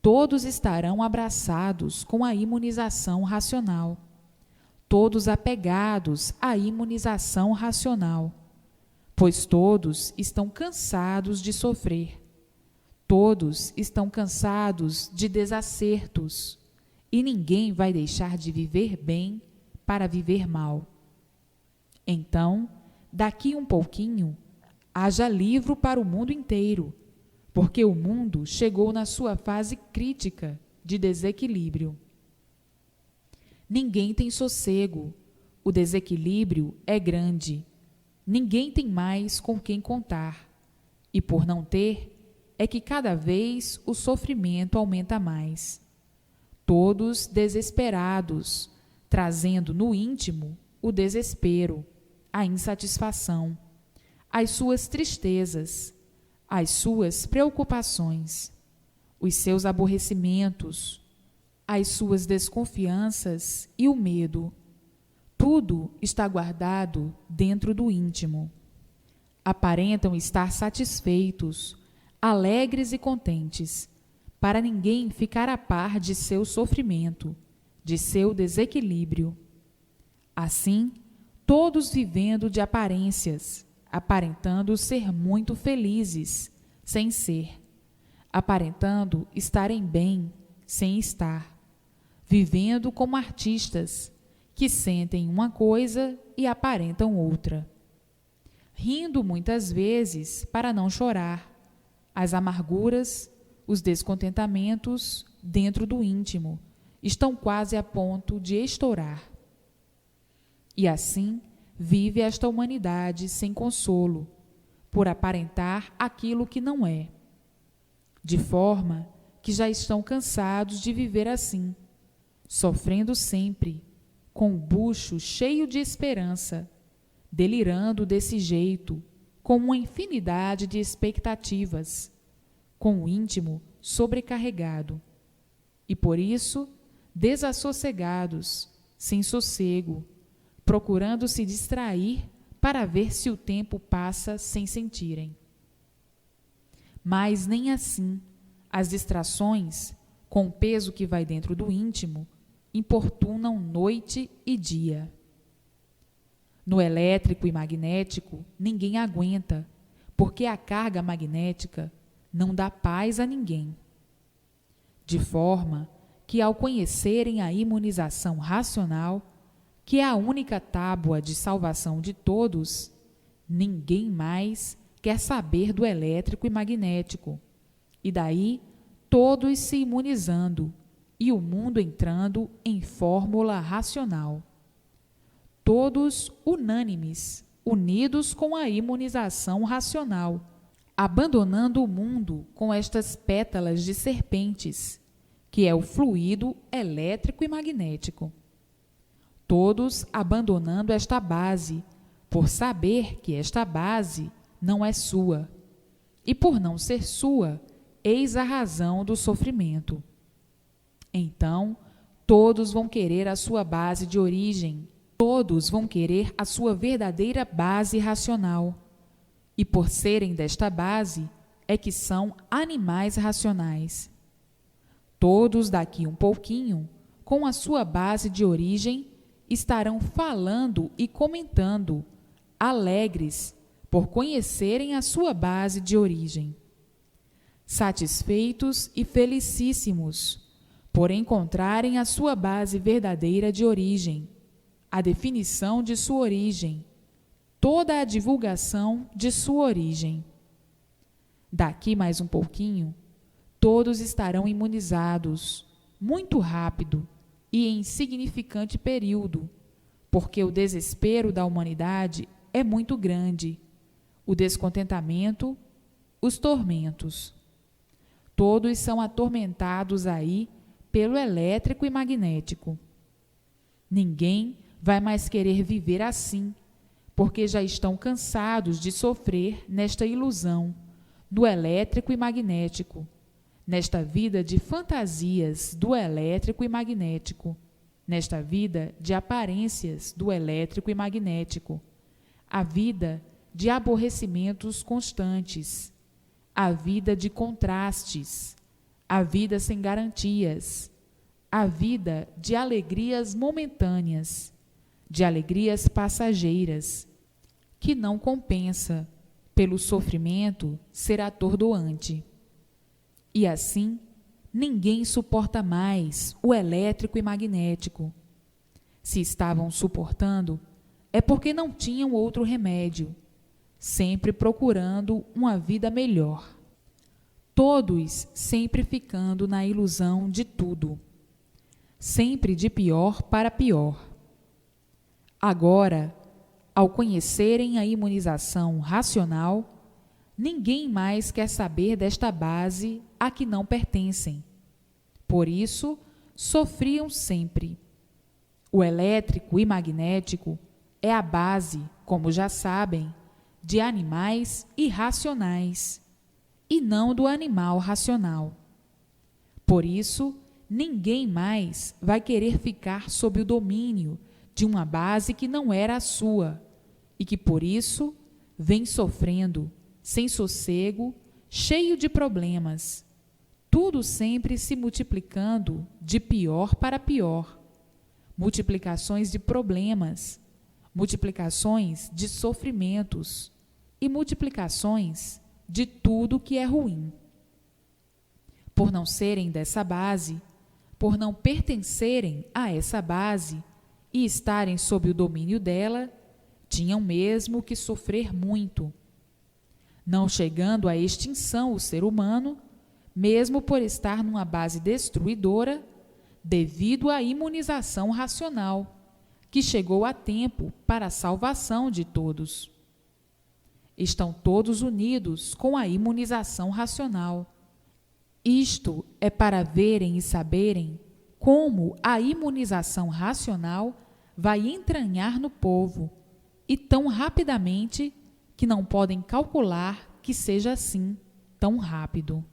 todos estarão abraçados com a imunização racional, todos apegados à imunização racional, pois todos estão cansados de sofrer, todos estão cansados de desacertos, e ninguém vai deixar de viver bem para viver mal. Então, daqui um pouquinho, haja livro para o mundo inteiro, porque o mundo chegou na sua fase crítica de desequilíbrio. Ninguém tem sossego, o desequilíbrio é grande, ninguém tem mais com quem contar, e por não ter, é que cada vez o sofrimento aumenta mais. Todos desesperados, trazendo no íntimo o desespero, a insatisfação, as suas tristezas, as suas preocupações, os seus aborrecimentos, as suas desconfianças e o medo. Tudo está guardado dentro do íntimo. Aparentam estar satisfeitos, alegres e contentes, para ninguém ficar a par de seu sofrimento, de seu desequilíbrio. Assim, todos vivendo de aparências, aparentando ser muito felizes, sem ser, aparentando estarem bem, sem estar, vivendo como artistas, que sentem uma coisa e aparentam outra, rindo muitas vezes para não chorar, as amarguras, os descontentamentos dentro do íntimo estão quase a ponto de estourar. E assim vive esta humanidade sem consolo, por aparentar aquilo que não é, de forma que já estão cansados de viver assim, sofrendo sempre, com o bucho cheio de esperança, delirando desse jeito, com uma infinidade de expectativas, com o íntimo sobrecarregado, e por isso desassossegados, sem sossego, procurando se distrair para ver se o tempo passa sem sentirem. Mas nem assim, as distrações, com o peso que vai dentro do íntimo, importunam noite e dia. No elétrico e magnético, ninguém aguenta, porque a carga magnética não dá paz a ninguém. De forma que, ao conhecerem a imunização racional, que é a única tábua de salvação de todos, ninguém mais quer saber do elétrico e magnético, e daí todos se imunizando e o mundo entrando em fórmula racional. Todos unânimes, unidos com a imunização racional, abandonando o mundo com estas pétalas de serpentes, que é o fluido elétrico e magnético. Todos abandonando esta base, por saber que esta base não é sua, e por não ser sua, eis a razão do sofrimento. Então, todos vão querer a sua base de origem, todos vão querer a sua verdadeira base racional, e por serem desta base, é que são animais racionais. Todos daqui um pouquinho, com a sua base de origem, estarão falando e comentando, alegres, por conhecerem a sua base de origem. Satisfeitos e felicíssimos, por encontrarem a sua base verdadeira de origem, a definição de sua origem, toda a divulgação de sua origem. Daqui mais um pouquinho, todos estarão imunizados, muito rápido, e em insignificante período, porque o desespero da humanidade é muito grande, o descontentamento, os tormentos. Todos são atormentados aí pelo elétrico e magnético. Ninguém vai mais querer viver assim, porque já estão cansados de sofrer nesta ilusão do elétrico e magnético, nesta vida de fantasias do elétrico e magnético, nesta vida de aparências do elétrico e magnético, a vida de aborrecimentos constantes, a vida de contrastes, a vida sem garantias, a vida de alegrias momentâneas, de alegrias passageiras, que não compensa, pelo sofrimento, ser atordoante. E assim, ninguém suporta mais o elétrico e magnético. Se estavam suportando, é porque não tinham outro remédio, sempre procurando uma vida melhor. Todos sempre ficando na ilusão de tudo, sempre de pior para pior. Agora, ao conhecerem a imunização racional, ninguém mais quer saber desta base a que não pertencem. Por isso, sofriam sempre. O elétrico e magnético é a base, como já sabem, de animais irracionais, e não do animal racional. Por isso, ninguém mais vai querer ficar sob o domínio de uma base que não era a sua e que, por isso, vem sofrendo, sem sossego, cheio de problemas, tudo sempre se multiplicando de pior para pior, multiplicações de problemas, multiplicações de sofrimentos e multiplicações de tudo que é ruim. Por não serem dessa base, por não pertencerem a essa base e estarem sob o domínio dela, tinham mesmo que sofrer muito. Não chegando à extinção o ser humano, mesmo por estar numa base destruidora, devido à imunização racional, que chegou a tempo para a salvação de todos. Estão todos unidos com a imunização racional. Isto é para verem e saberem como a imunização racional vai entranhar no povo, e tão rapidamente que não podem calcular que seja assim tão rápido.